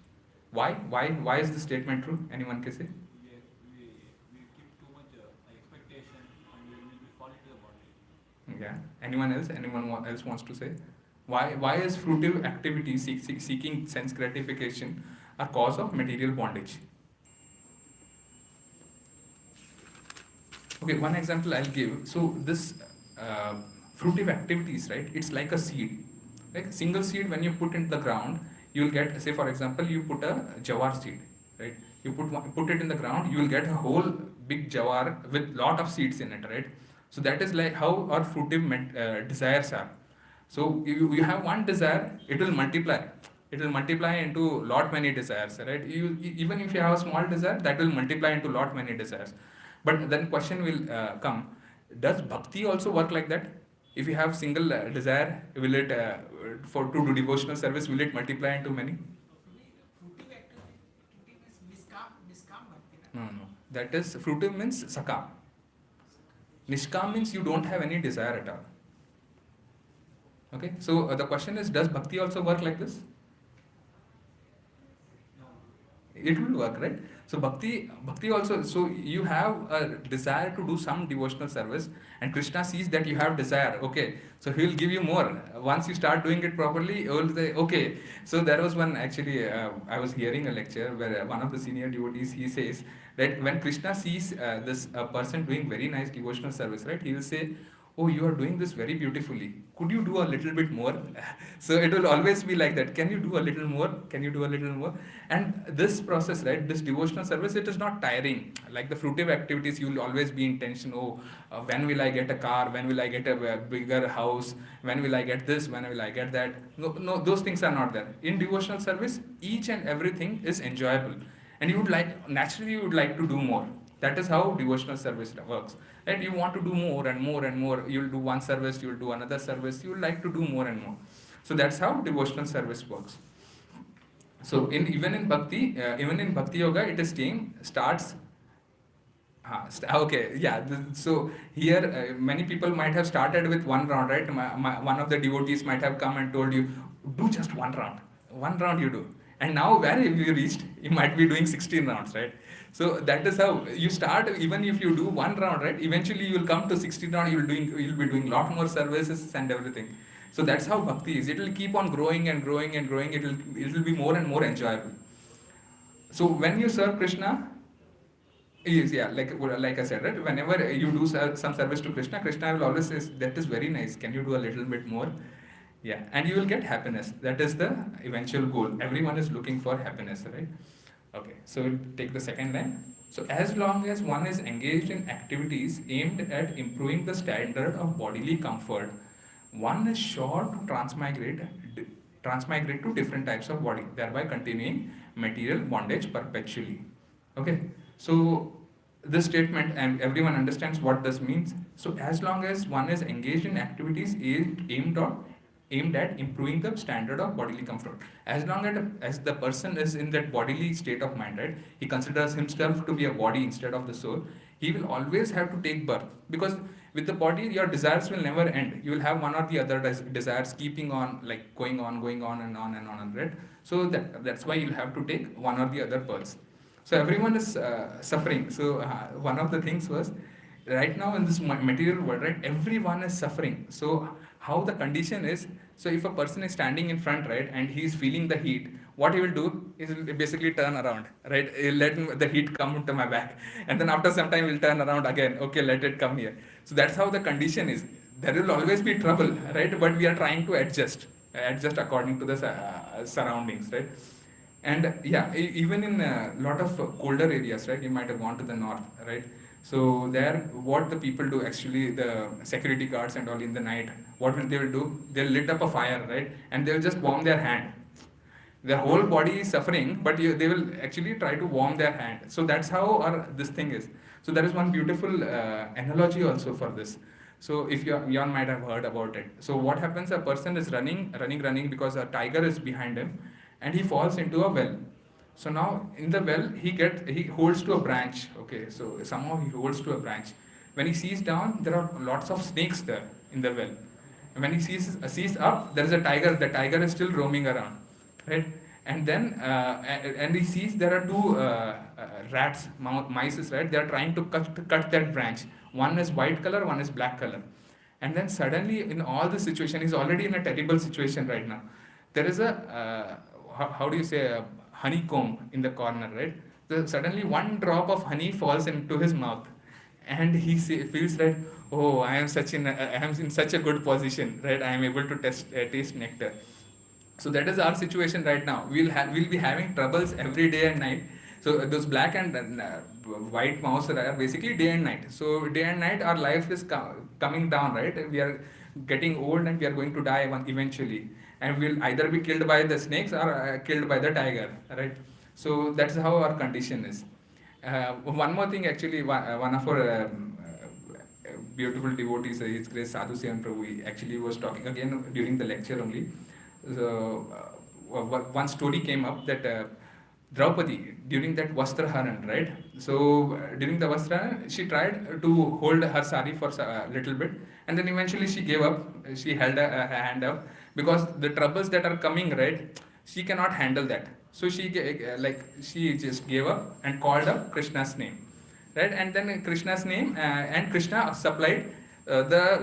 Why? Why is this statement true? Anyone can say? We keep too much expectation and we will be falling to the bondage. Yeah. Anyone else? Anyone else wants to say? Why is fruitive activity seeking sense gratification a cause of material bondage? Okay, one example I'll give. So this fruitive activities, right? It's like a seed. Like a single seed, when you put in the ground, you'll get, say for example, you put a jawar seed, right? You put it in the ground, you will get a whole big jawar with lot of seeds in it, right? So that is like how our fruitive desires are. So you have one desire, it will multiply. It will multiply into lot many desires, right? Even if you have a small desire, that will multiply into lot many desires. But then question will come: does bhakti also work like that? If you have single desire, will it for to do devotional service, will it multiply into many? Fruitive activity means niskam bhakti, No, no. That is fruitive means sakam. Nishkam means you don't have any desire at all. Okay. So the question is, does bhakti also work like this? It will work, right? So bhakti also, so you have a desire to do some devotional service, and Krishna sees that you have desire. Okay, so he will give you more. Once you start doing it properly, he will say, okay. So there was one, actually, I was hearing a lecture where one of the senior devotees, he says that when Krishna sees this person doing very nice devotional service, right, he will say, oh, you are doing this very beautifully, could you do a little bit more? So it will always be like that, can you do a little more, can you do a little more? And this process, right, this devotional service, it is not tiring. Like the fruitive activities, you will always be in tension. Oh, when will I get a car, when will I get a bigger house, when will I get this, when will I get that? No, no, those things are not there. In devotional service, each and everything is enjoyable, and you would like, naturally you would like to do more. That is how devotional service works, right? You want to do more and more and more. You'll do one service, you'll do another service, you like to do more and more. So that's how devotional service works. So even in bhakti yoga, it is saying starts. Okay, yeah. So here, many people might have started with one round, right? One of the devotees might have come and told you, do just one round. One round you do. And now where have you reached? You might be doing 16 rounds, right? So that is how you start. Even if you do one round, right? Eventually you will come to 16 round. You'll be doing lot more services and everything. So that's how bhakti is. It will keep on growing and growing and growing. It will be more and more enjoyable. So when you serve Krishna, yes, yeah, like I said, right? Whenever you do some service to Krishna, Krishna will always say, "That is very nice. Can you do a little bit more?" Yeah, and you will get happiness. That is the eventual goal. Everyone is looking for happiness, right? Okay, so we'll take the second line. So as long as one is engaged in activities aimed at improving the standard of bodily comfort, one is sure to transmigrate to different types of body, thereby continuing material bondage perpetually. Okay, so this statement, and everyone understands what this means. So as long as one is engaged in activities aimed at improving the standard of bodily comfort, as long as the person is in that bodily state of mind, right, he considers himself to be a body instead of the soul, he will always have to take birth, because with the body your desires will never end. You will have one or the other desires keeping on, like going on and on and on, right? So that's why you'll have to take one or the other births. So everyone is suffering. So one of the things was, right now in this material world, right, everyone is suffering. So how the condition is, so if a person is standing in front, right, and he is feeling the heat, what he will do is he will basically turn around, right? He'll let the heat come into my back, and then after some time he'll turn around again. Okay, let it come here. So that's how the condition is. There will always be trouble, right? But we are trying to adjust according to the surroundings, right? And yeah, even in a lot of colder areas, right, you might have gone to the north, right? So there, what the people do, actually, the security guards and all, in the night, what will they will do, they'll lit up a fire, right, and they'll just warm their hand. Their whole body is suffering, but they will actually try to warm their hand. So that's how this thing is. So there is one beautiful analogy also for this. So if you might have heard about it. So what happens, a person is running because a tiger is behind him, and he falls into a well. So now in the well, he holds to a branch. Okay, so somehow he holds to a branch. When he sees down, there are lots of snakes there in the well. And when he sees up, there is a tiger. The tiger is still roaming around, right? And then and he sees there are two rats, mice, right? They are trying to cut that branch. One is white color, one is black color. And then suddenly, in all this situation, he's already in a terrible situation right now. There is a how do you say, a honeycomb in the corner, right? So suddenly one drop of honey falls into his mouth, and he feels like, oh, I am in such a good position, right? I am able to taste nectar. So that is our situation right now. We'll be having troubles every day and night. So those black and white mouse are basically day and night. So day and night our life is coming down, right? We are getting old and we are going to die eventually, and we'll either be killed by the snakes or killed by the tiger, right? So that's how our condition is. One more thing, actually, one of our beautiful devotees, His Grace Sadhu Sevan Prabhu, he actually was talking again during the lecture only. So, one story came up that Draupadi, during that Vastraharan, right? So, during the Vastraharan, she tried to hold her sari for a little bit, and then eventually she gave up. She held her hand up because the troubles that are coming, right? She cannot handle that. So she just gave up and called up Krishna's name, right? And then Krishna's name and Krishna supplied the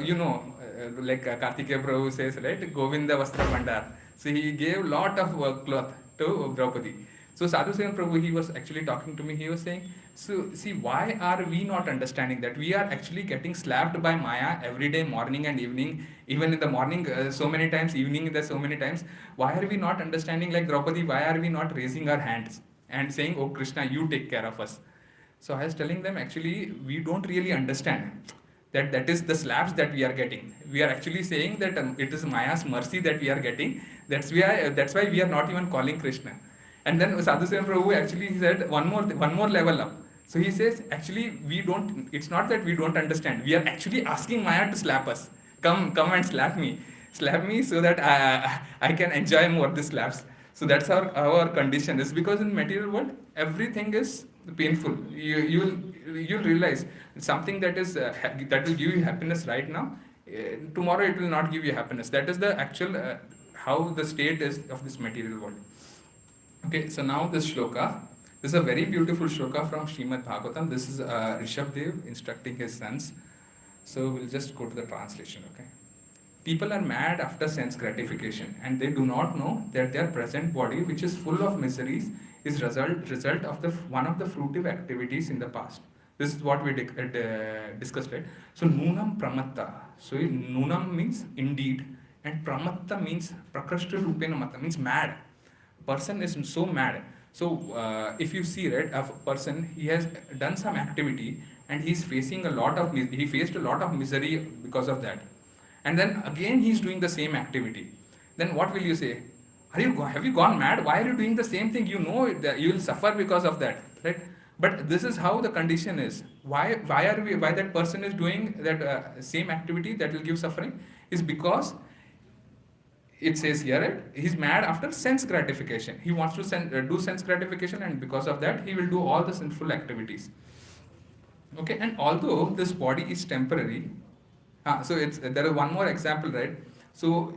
like Kartikeya Prabhu says, right, Govinda Vastra Bhandar. So he gave lot of cloth to Draupadi. So Sadhu Sevan Prabhu, he was actually talking to me. He was saying, so see, why are we not understanding that we are actually getting slapped by Maya every day, morning and evening, even in the morning so many times, evening so many times. Why are we not understanding like Draupadi? Why are we not raising our hands and saying, oh Krishna, you take care of us? So I was telling them, actually we don't really understand that is the slaps that we are getting. We are actually saying that it is Maya's mercy that we are getting. That's why we are not even calling Krishna. And then Sadhu Sevan Prabhu actually said one more level up. So he says, actually we don't. It's not that we don't understand. We are actually asking Maya to slap us. Come and slap me so that I can enjoy more the slaps. So that's our condition is, because in material world everything is painful. You'll realize something that is that will give you happiness right now, tomorrow it will not give you happiness. That is the actual how the state is of this material world. Okay, so now this shloka, this is a very beautiful shloka from Srimad Bhagavatam. This is Rishabdev instructing his sons. So we'll just go to the translation. Okay. People are mad after sense gratification, and they do not know that their present body, which is full of miseries, is result of one of the fruitive activities in the past. This is what we discussed, right? So nunam pramatta. So nunam means indeed, and pramatta means prakrashta rupena matta, means mad. Person is so mad. So if you see, right, a person, he has done some activity and he faced a lot of misery because of that, and then again he's doing the same activity. Then what will you say? Have you gone mad? Why are you doing the same thing? You know that you will suffer because of that, right? But this is how the condition is. Why that person is doing that same activity that will give suffering is because it says here, right, he's mad after sense gratification. He wants to do sense gratification, and because of that he will do all the sinful activities. Okay, and although this body is temporary, so there is one more example, right? So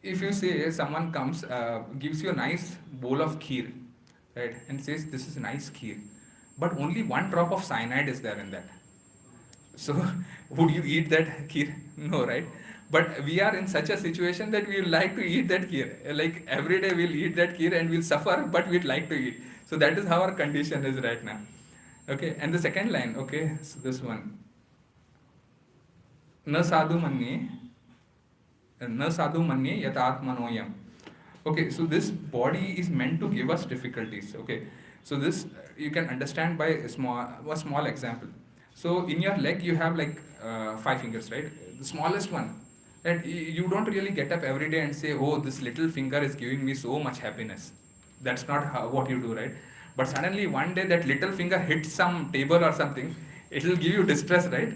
if you say someone comes, gives you a nice bowl of kheer, right, and says this is nice kheer, but only one drop of cyanide is there in that. So would you eat that kheer? No, right? But we are in such a situation that we like to eat that kheer. Like every day we'll eat that kheer and we'll suffer, but we'd like to eat. So that is how our condition is right now. Okay, and the second line, okay, so this one. न साधु manye yatatmanoyam. Okay, so this body is meant to give us difficulties. Okay, so this you can understand by a small example. So in your leg you have like 5 fingers, right? The smallest one. And you don't really get up every day and say, oh, this little finger is giving me so much happiness. That's not what you do, right? But suddenly one day that little finger hits some table or something, it will give you distress, right?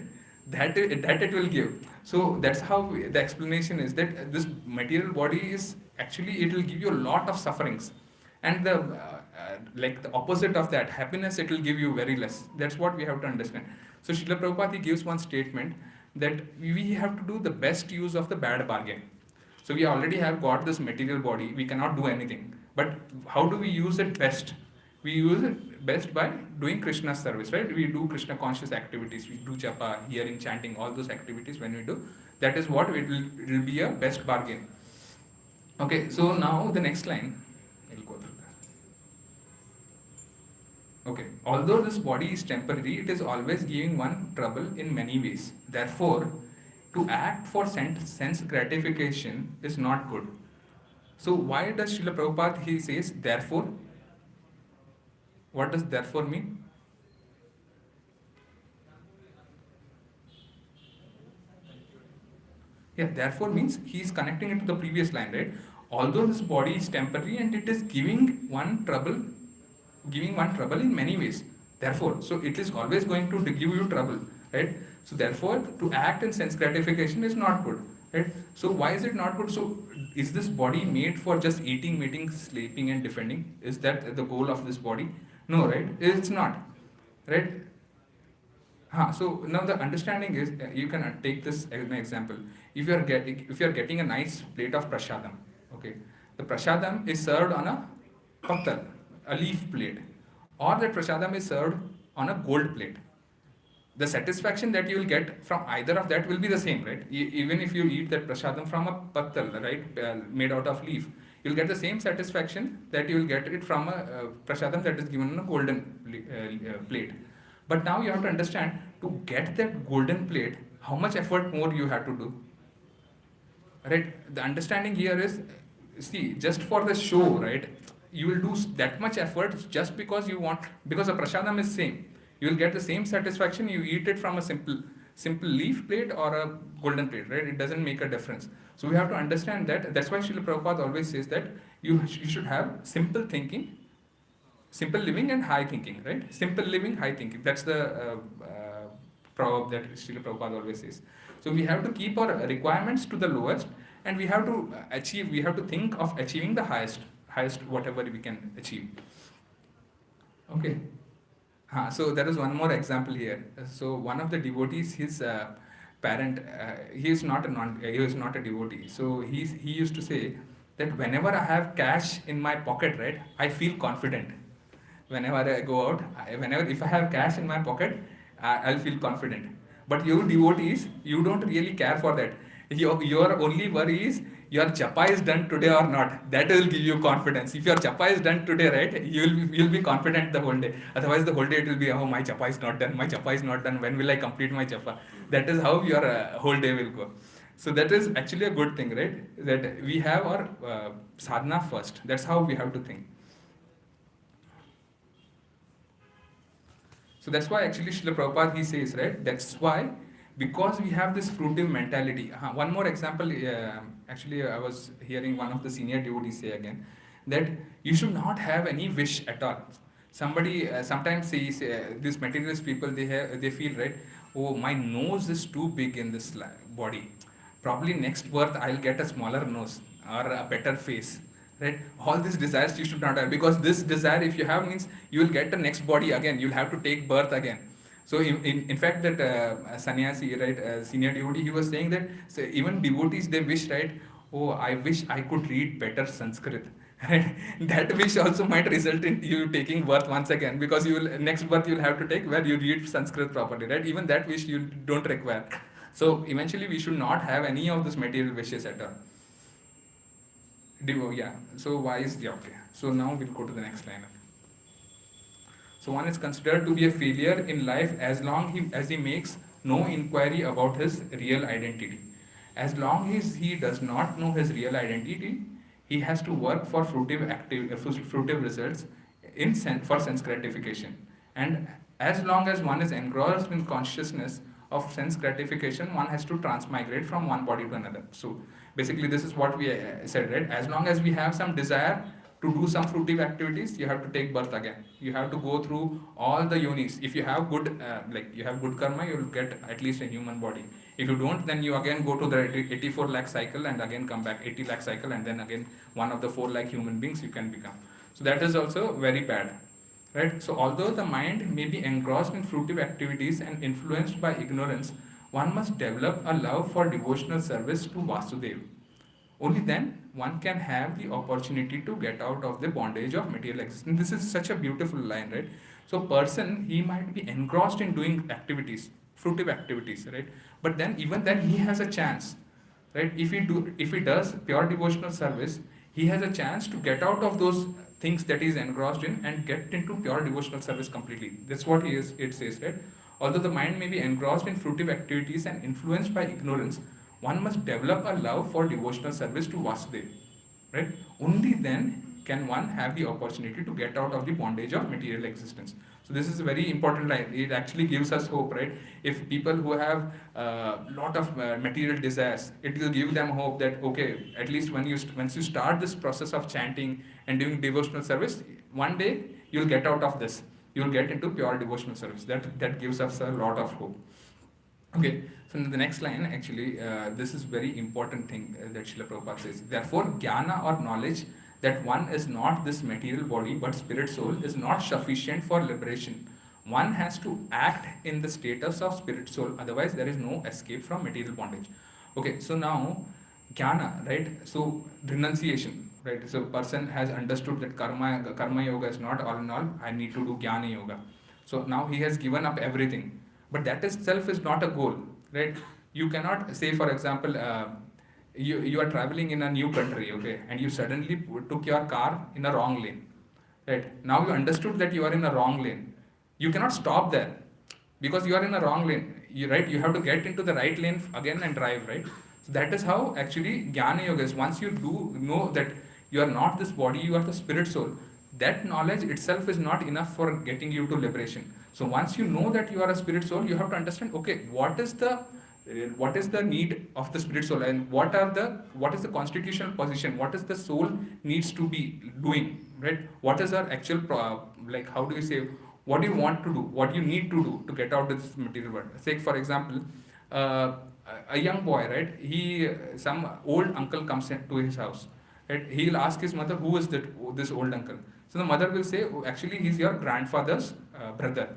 That it will give. So that's how the explanation is, that this material body is actually, it will give you a lot of sufferings, and the like the opposite of that, happiness, it will give you very less. That's what we have to understand. So Srila Prabhupada, he gives one statement that we have to do the best use of the bad bargain. So we already have got this material body, we cannot do anything. But how do we use it best? We use it best by doing Krishna's service, right? We do Krishna conscious activities, we do japa, hearing, chanting, all those activities when we do. That is what it will be a best bargain. Okay, so now the next line, I'll go through that. Okay, although this body is temporary, it is always giving one trouble in many ways. Therefore, to act for sense gratification is not good. So why does Srila Prabhupada, he says therefore? What does therefore mean? Yeah, therefore means he is connecting it to the previous line, right? Although this body is temporary and it is giving one trouble in many ways. Therefore, so it is always going to give you trouble, right? So therefore, to act in sense gratification is not good, right? So why is it not good? So is this body made for just eating, mating, sleeping, and defending? Is that the goal of this body? No, right? It's not, right? So now the understanding is, you can take this as an example. If you are getting a nice plate of prasadam, okay, the prasadam is served on a pattal, a leaf plate, or that prasadam is served on a gold plate. The satisfaction that you will get from either of that will be the same, right? Even if you eat that prasadam from a pattal, right, made out of leaf, you'll get the same satisfaction that you will get it from a prasadam that is given on a golden plate. But now you have to understand, to get that golden plate, how much effort more you have to do, right? The understanding here is, see, just for the show, right, you will do that much effort just because you want, because the prasadam is same, you will get the same satisfaction, you eat it from a simple leaf plate or a golden plate, right? It doesn't make a difference. So we have to understand that. That's why Srila Prabhupada always says that you should have simple thinking, simple living, and high thinking, right? Simple living, high thinking, that's the proverb that Srila Prabhupada always says. So we have to keep our requirements to the lowest, and we have to we have to think of achieving the highest whatever we can achieve. Okay. So there is one more example here. So one of the devotees, his parent, he is not a devotee. So he used to say that whenever I have cash in my pocket, right, I feel confident. Whenever I go out, whenever if I have cash in my pocket, I'll feel confident. But you devotees, you don't really care for that. Your only worry is your japa is done today or not. That will give you confidence. If your japa is done today, right, you'll be confident the whole day. Otherwise, the whole day it will be, oh, my japa is not done. My japa is not done. When will I complete my japa? That is how your whole day will go. So that is actually a good thing, right? That we have our sadhana first. That's how we have to think. So that's why actually Srila Prabhupada, he says, right, that's why, because we have this fruitive mentality. One more example, actually I was hearing one of the senior devotees say again, that you should not have any wish at all. Somebody sometimes says, these materialist people, they feel, right, oh, my nose is too big in this body. Probably next birth I'll get a smaller nose or a better face, right? All these desires you should not have, because this desire, if you have, means you will get the next body again, you'll have to take birth again. So in fact, that sannyasi, right, senior devotee, he was saying that, so even devotees, they wish, right, oh, I wish I could read better Sanskrit. Right? That wish also might result in you taking birth once again, because you will, next birth you'll have to take where you read Sanskrit properly, right? Even that wish you don't require. So eventually we should not have any of these material wishes at all. Yeah. So why is the okay? So now we'll go to the next line. So one is considered to be a failure in life as long as he makes no inquiry about his real identity. As long as he does not know his real identity, he has to work for fruitive results for sense gratification. And as long as one is engrossed in consciousness of sense gratification, one has to transmigrate from one body to another. So basically, this is what we said, right? As long as we have some desire to do some fruitive activities, you have to take birth again. You have to go through all the yonis. If you have good, you have good karma, you will get at least a human body. If you don't, then you again go to the 84 lakh cycle and again come back, 80 lakh cycle, and then again one of the 4 lakh human beings you can become. So that is also very bad, right? So although the mind may be engrossed in fruitive activities and influenced by ignorance, one must develop a love for devotional service to Vasudeva. Only then one can have the opportunity to get out of the bondage of material existence. This is such a beautiful line, right? So person, he might be engrossed in doing activities, fruitive activities, right? But then even then he has a chance, right? If he does pure devotional service, he has a chance to get out of those things that he is engrossed in and get into pure devotional service completely. That's what it says, right? Although the mind may be engrossed in fruitive activities and influenced by ignorance, one must develop a love for devotional service to Vasudeva, right? Only then can one have the opportunity to get out of the bondage of material existence. So this is a very important line. It actually gives us hope, right? If people who have a lot of material desires, it will give them hope that, okay, at least once you start this process of chanting and doing devotional service, one day you'll get out of this. you'll get into pure devotional service. That gives us a lot of hope. Okay, so in the next line, actually, this is very important thing that Srila Prabhupada says. Therefore, jnana or knowledge that one is not this material body but spirit soul is not sufficient for liberation. One has to act in the status of spirit soul, otherwise there is no escape from material bondage. Okay, so now jnana, right? So renunciation, right? So person has understood that karma yoga is not all in all. I need to do jnana yoga. So now he has given up everything, but that itself is not a goal, right? You cannot say, for example, you are traveling in a new country, okay, and you suddenly took your car in a wrong lane, right? Now you understood that you are in a wrong lane. You cannot stop there because you are in a wrong lane. Right? You have to get into the right lane again and drive, right? So that is how actually jnana yoga is. Once you do know that you are not this body, you are the spirit soul, that knowledge itself is not enough for getting you to liberation. So once you know that you are a spirit soul, you have to understand, okay, what is the need of the spirit soul, and what is the constitutional position, what is the soul needs to be doing, right? What is our actual like, how do you say, what do you want to do, what you need to do to get out of this material world. Say for example, uh, a young boy, right? Some old uncle comes to his house, right? He'll ask his mother, who is this old uncle? So the mother will say, oh, actually he's your grandfather's brother,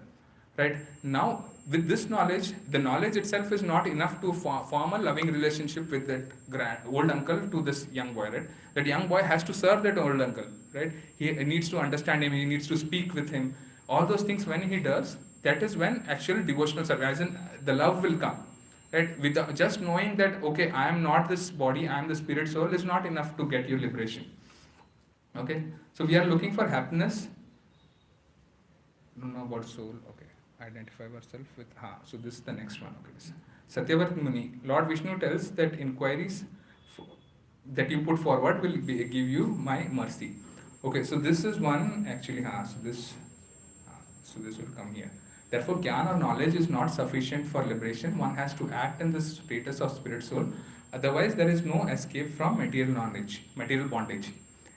right? Now with this knowledge, the knowledge itself is not enough to form a loving relationship with that old uncle to this young boy, right? That young boy has to serve that old uncle, right? He needs to understand him, he needs to speak with him. All those things when he does, that is when actual devotional service, as in the love will come, right? With just knowing that, okay, I am not this body, I am the spirit soul, is not enough to get you liberation. Okay, so we are looking for happiness. Don't know about soul. Okay, identify ourselves with. So this is the next one. Okay, Satyavarti Muni, Lord Vishnu tells that inquiries that you put forward will give you my mercy. Okay, so this is one actually. So this will come here. Therefore, jnana or knowledge is not sufficient for liberation. One has to act in the status of spirit soul. Otherwise, there is no escape from material bondage.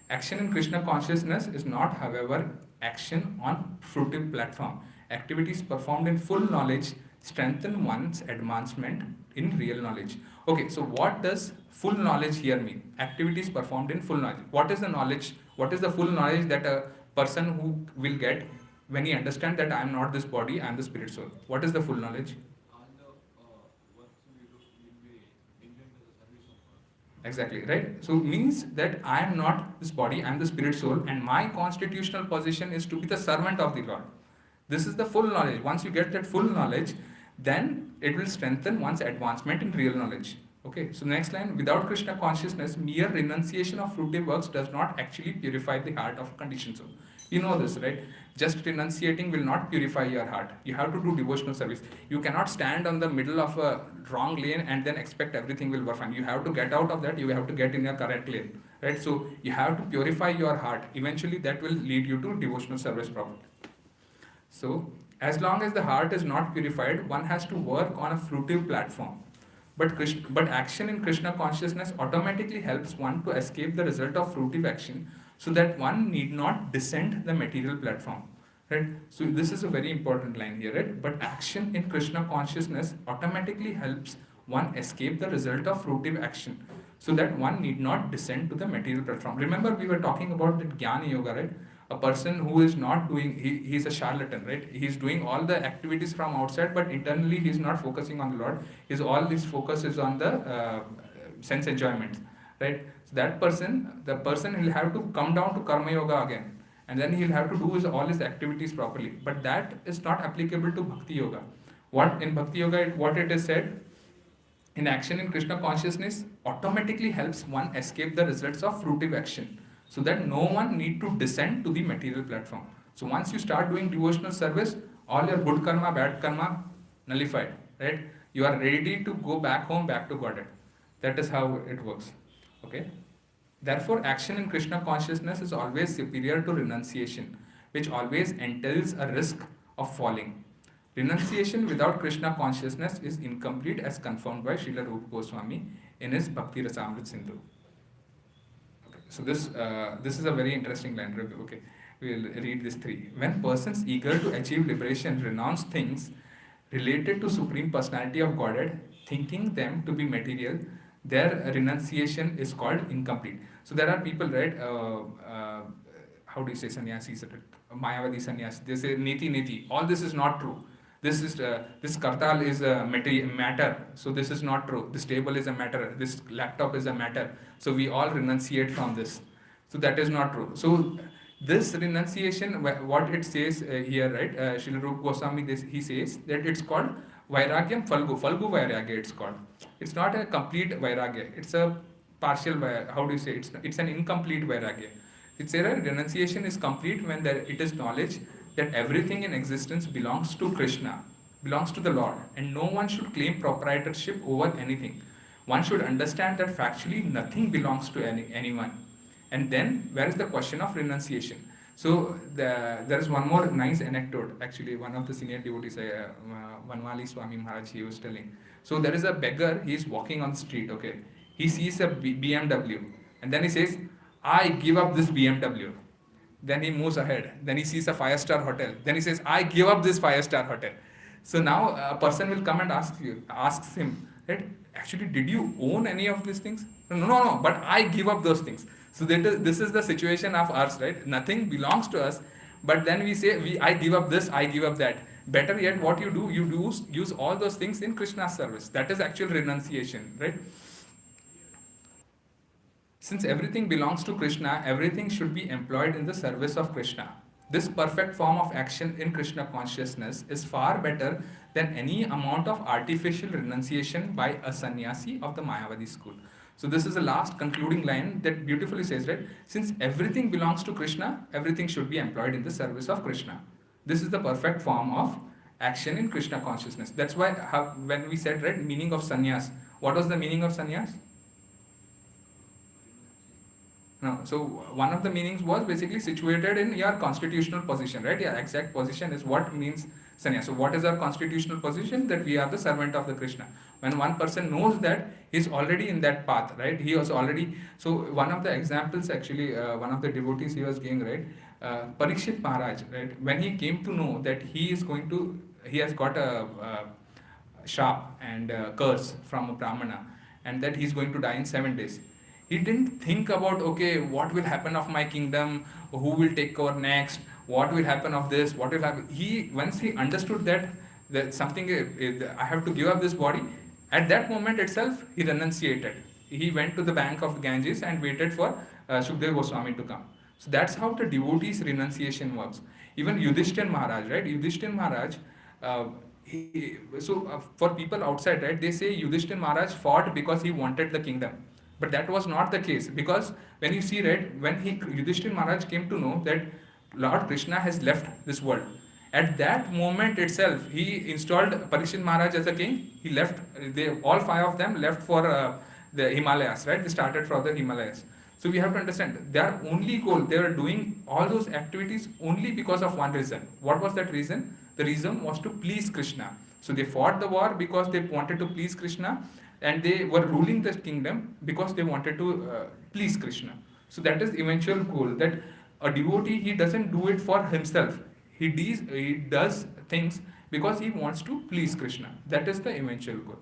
Action in Krishna consciousness is not, however, action on fruitive platform. Activities performed in full knowledge strengthen one's advancement in real knowledge. Okay, so what does full knowledge here mean? Activities performed in full knowledge. What is the knowledge? What is the full knowledge that a person who will get when he understands that I am not this body, I am the spirit soul? What is the full knowledge? All the works we do will be enjoying the service of God. Exactly, right? So means that I am not this body, I am the spirit soul, and my constitutional position is to be the servant of the Lord. This is the full knowledge. Once you get that full knowledge, then it will strengthen one's advancement in real knowledge. Okay, so next line, without Krishna consciousness, mere renunciation of fruitive works does not actually purify the heart of conditioned soul. You know this, right? Just renunciating will not purify your heart. You have to do devotional service. You cannot stand on the middle of a wrong lane and then expect everything will work fine. You have to get out of that. You have to get in your correct lane, right? So you have to purify your heart. Eventually, that will lead you to devotional service properly. So as long as the heart is not purified, one has to work on a fruitive platform. But action in Krishna consciousness automatically helps one to escape the result of fruitive action, so that one need not descend the material platform. Right? So this is a very important line here, right? But action in Krishna consciousness automatically helps one escape the result of fruitive action, so that one need not descend to the material platform. Remember, we were talking about the Jnana Yoga, right? A person who is not doing, he's a charlatan, right? He's doing all the activities from outside, but internally he's not focusing on the Lord. All his focus is on the sense enjoyment, right? So that person, the person will have to come down to Karma Yoga again, and then he'll have to do all his activities properly. But that is not applicable to Bhakti Yoga. What in Bhakti Yoga, what it is said, in action in Krishna consciousness automatically helps one escape the results of fruitive action, so that no one need to descend to the material platform. So once you start doing devotional service, all your good karma, bad karma nullified, right? You are ready to go back home, back to Godhead. That is how it works. Okay. Therefore, action in Krishna consciousness is always superior to renunciation, which always entails a risk of falling. Renunciation without Krishna consciousness is incomplete, as confirmed by Srila Rupa Goswami in his Bhakti Rasamrit Sindhu. Okay, so this is a very interesting line. Okay, We'll read these three. When persons eager to achieve liberation renounce things related to Supreme Personality of Godhead, thinking them to be material, their renunciation is called incomplete. So there are people, right? How do you say sannyasis? Mayavadi sannyas. They say neti neti. All this is not true. This kartal is a matter. So this is not true. This table is a matter. This laptop is a matter. So we all renunciate from this. So that is not true. So this renunciation, what it says here, right? Srila Rupa Goswami, he says that it's called Vairagyam Falgu. Falgu Vairagya it's called. It's not a complete Vairagya. It's a partial, how do you say? It's an incomplete Vairagya. It's a renunciation is complete when it is knowledge that everything in existence belongs to Krishna, belongs to the Lord, and no one should claim proprietorship over anything. One should understand that factually nothing belongs to anyone. And then, where is the question of renunciation? So, there is one more nice anecdote. Actually, one of the senior devotees, Vanwali Swami Maharaj, he was telling. So, there is a beggar, he is walking on the street, okay. He sees a BMW, and then he says, I give up this BMW. Then he moves ahead. Then he sees a 5-star hotel. Then he says, I give up this 5-star hotel. So now a person will come and asks him, right, actually, did you own any of these things? No, but I give up those things. So this is the situation of ours, right? Nothing belongs to us, but then we say, I give up this, I give up that. Better yet, what you do, use all those things in Krishna's service. That is actual renunciation, right? Since everything belongs to Krishna, everything should be employed in the service of Krishna. This perfect form of action in Krishna consciousness is far better than any amount of artificial renunciation by a sannyasi of the Mayavadi school. So this is the last concluding line that beautifully says, right? Since everything belongs to Krishna, everything should be employed in the service of Krishna. This is the perfect form of action in Krishna consciousness. That's why when we said, right, meaning of sannyas, what was the meaning of sannyas? No. So one of the meanings was basically situated in your constitutional position, right? Your exact position is what means sannyas. So what is our constitutional position? That we are the servant of the Krishna. When one person knows that, he's already in that path, right? He was already. So one of the examples, actually, one of the devotees he was giving, right? Parikshit Maharaj, right? When he came to know that he has got a sharp and curse from a brahmana, and that he's going to die in 7 days. He didn't think about, okay, what will happen of my kingdom, who will take over next, what will happen of this, what will happen. Once he understood that something, I have to give up this body, at that moment itself, he renunciated. He went to the bank of Ganges and waited for Shukdev Goswami to come. So that's how the devotee's renunciation works. Even Yudhishthir Maharaj, right? Yudhishthir Maharaj, for people outside, right, they say Yudhishthir Maharaj fought because he wanted the kingdom. But that was not the case, because when you see, right, when Yudhishthir Maharaj came to know that Lord Krishna has left this world, at that moment itself, he installed Parikshit Maharaj as a king. He left, all 5 of them left for the Himalayas, right? They started from the Himalayas. So we have to understand, their only goal, they were doing all those activities only because of one reason. What was that reason? The reason was to please Krishna. So they fought the war because they wanted to please Krishna, and they were ruling the kingdom because they wanted to please Krishna. So that is eventual goal, that a devotee, he doesn't do it for himself. He does things because he wants to please Krishna. That is the eventual goal.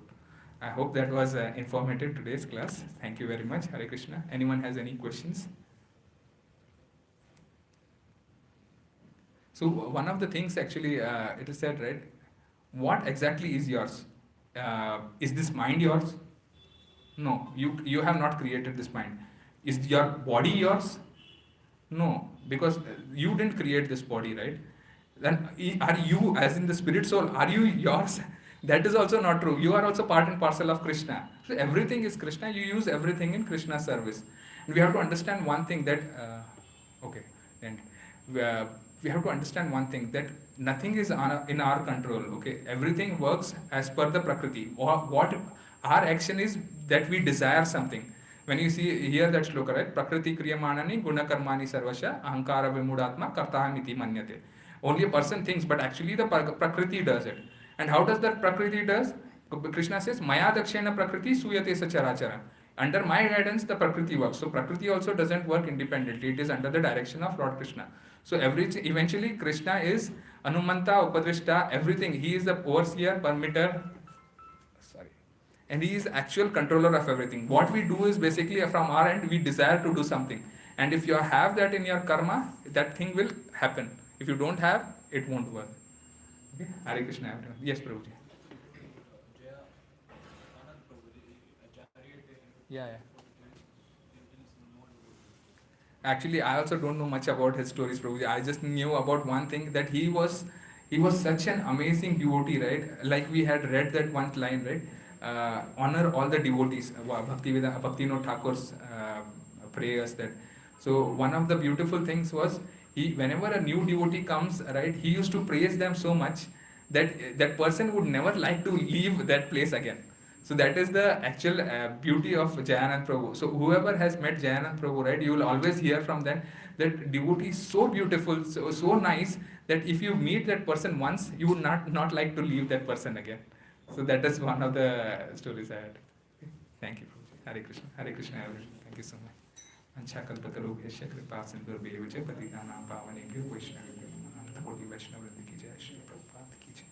I hope that was informative today's class. Thank you very much. Hare Krishna. Anyone has any questions? So one of the things, actually, it is said, right, what exactly is yours? Is this mind yours? No, you have not created this mind. Is your body yours? No, because you didn't create this body, right? Then are you, as in the spirit soul, are you yours? That is also not true. You are also part and parcel of Krishna. So everything is Krishna. You use everything in Krishna's service. And we have to understand one thing, that and we have to understand one thing, that nothing is in our control. Okay, everything works as per the Prakriti. Or what our action is, that we desire something. When you see here that shloka, right? Prakriti kriyamanani guna karmani sarvasya ahankara vimudatma kartahamiti manyate. Only a person thinks, but actually the Prakriti does it. And how does that Prakriti does? Krishna says, Maya dakshena Prakriti suyate sacharachara. Under my guidance, the Prakriti works. So Prakriti also doesn't work independently. It is under the direction of Lord Krishna. So eventually Krishna is Anumanta, Upadrishta, everything. He is the overseer, permitter, sorry, and he is actual controller of everything. What we do is basically from our end we desire to do something, and if you have that in your karma, that thing will happen. If you don't have, it won't work. Okay, Hare Krishna everyone. Yes, Prabhuji. Jaya Anand Prabhuji, a chariot Yeah, yeah. engines more about Actually, I also don't know much about his stories, Prabhuji. I just knew about one thing, that he was such an amazing devotee, right? Like we had read that one line, right? Honor all the devotees. Bhaktivinoda Thakur's prayers that. So one of the beautiful things was, whenever a new devotee comes, right, he used to praise them so much that that person would never like to leave that place again. So that is the actual beauty of Jayanand Prabhu. So whoever has met Jayanand Prabhu, right, you will always hear from them that devotee is so beautiful, so nice, that if you meet that person once, you would not like to leave that person again. So that is one of the stories I had. Thank you, Prabhuji. Hare Krishna. Hare Krishna, everyone. Thank you so much. Anchakalpatarubhyasya kripa sindhurvyevacha patitanam pavanebhyo vaishnavibhyo namo namo. Koti Vaishnava Vrinda ki jai. Shri Prabhupada ki jai.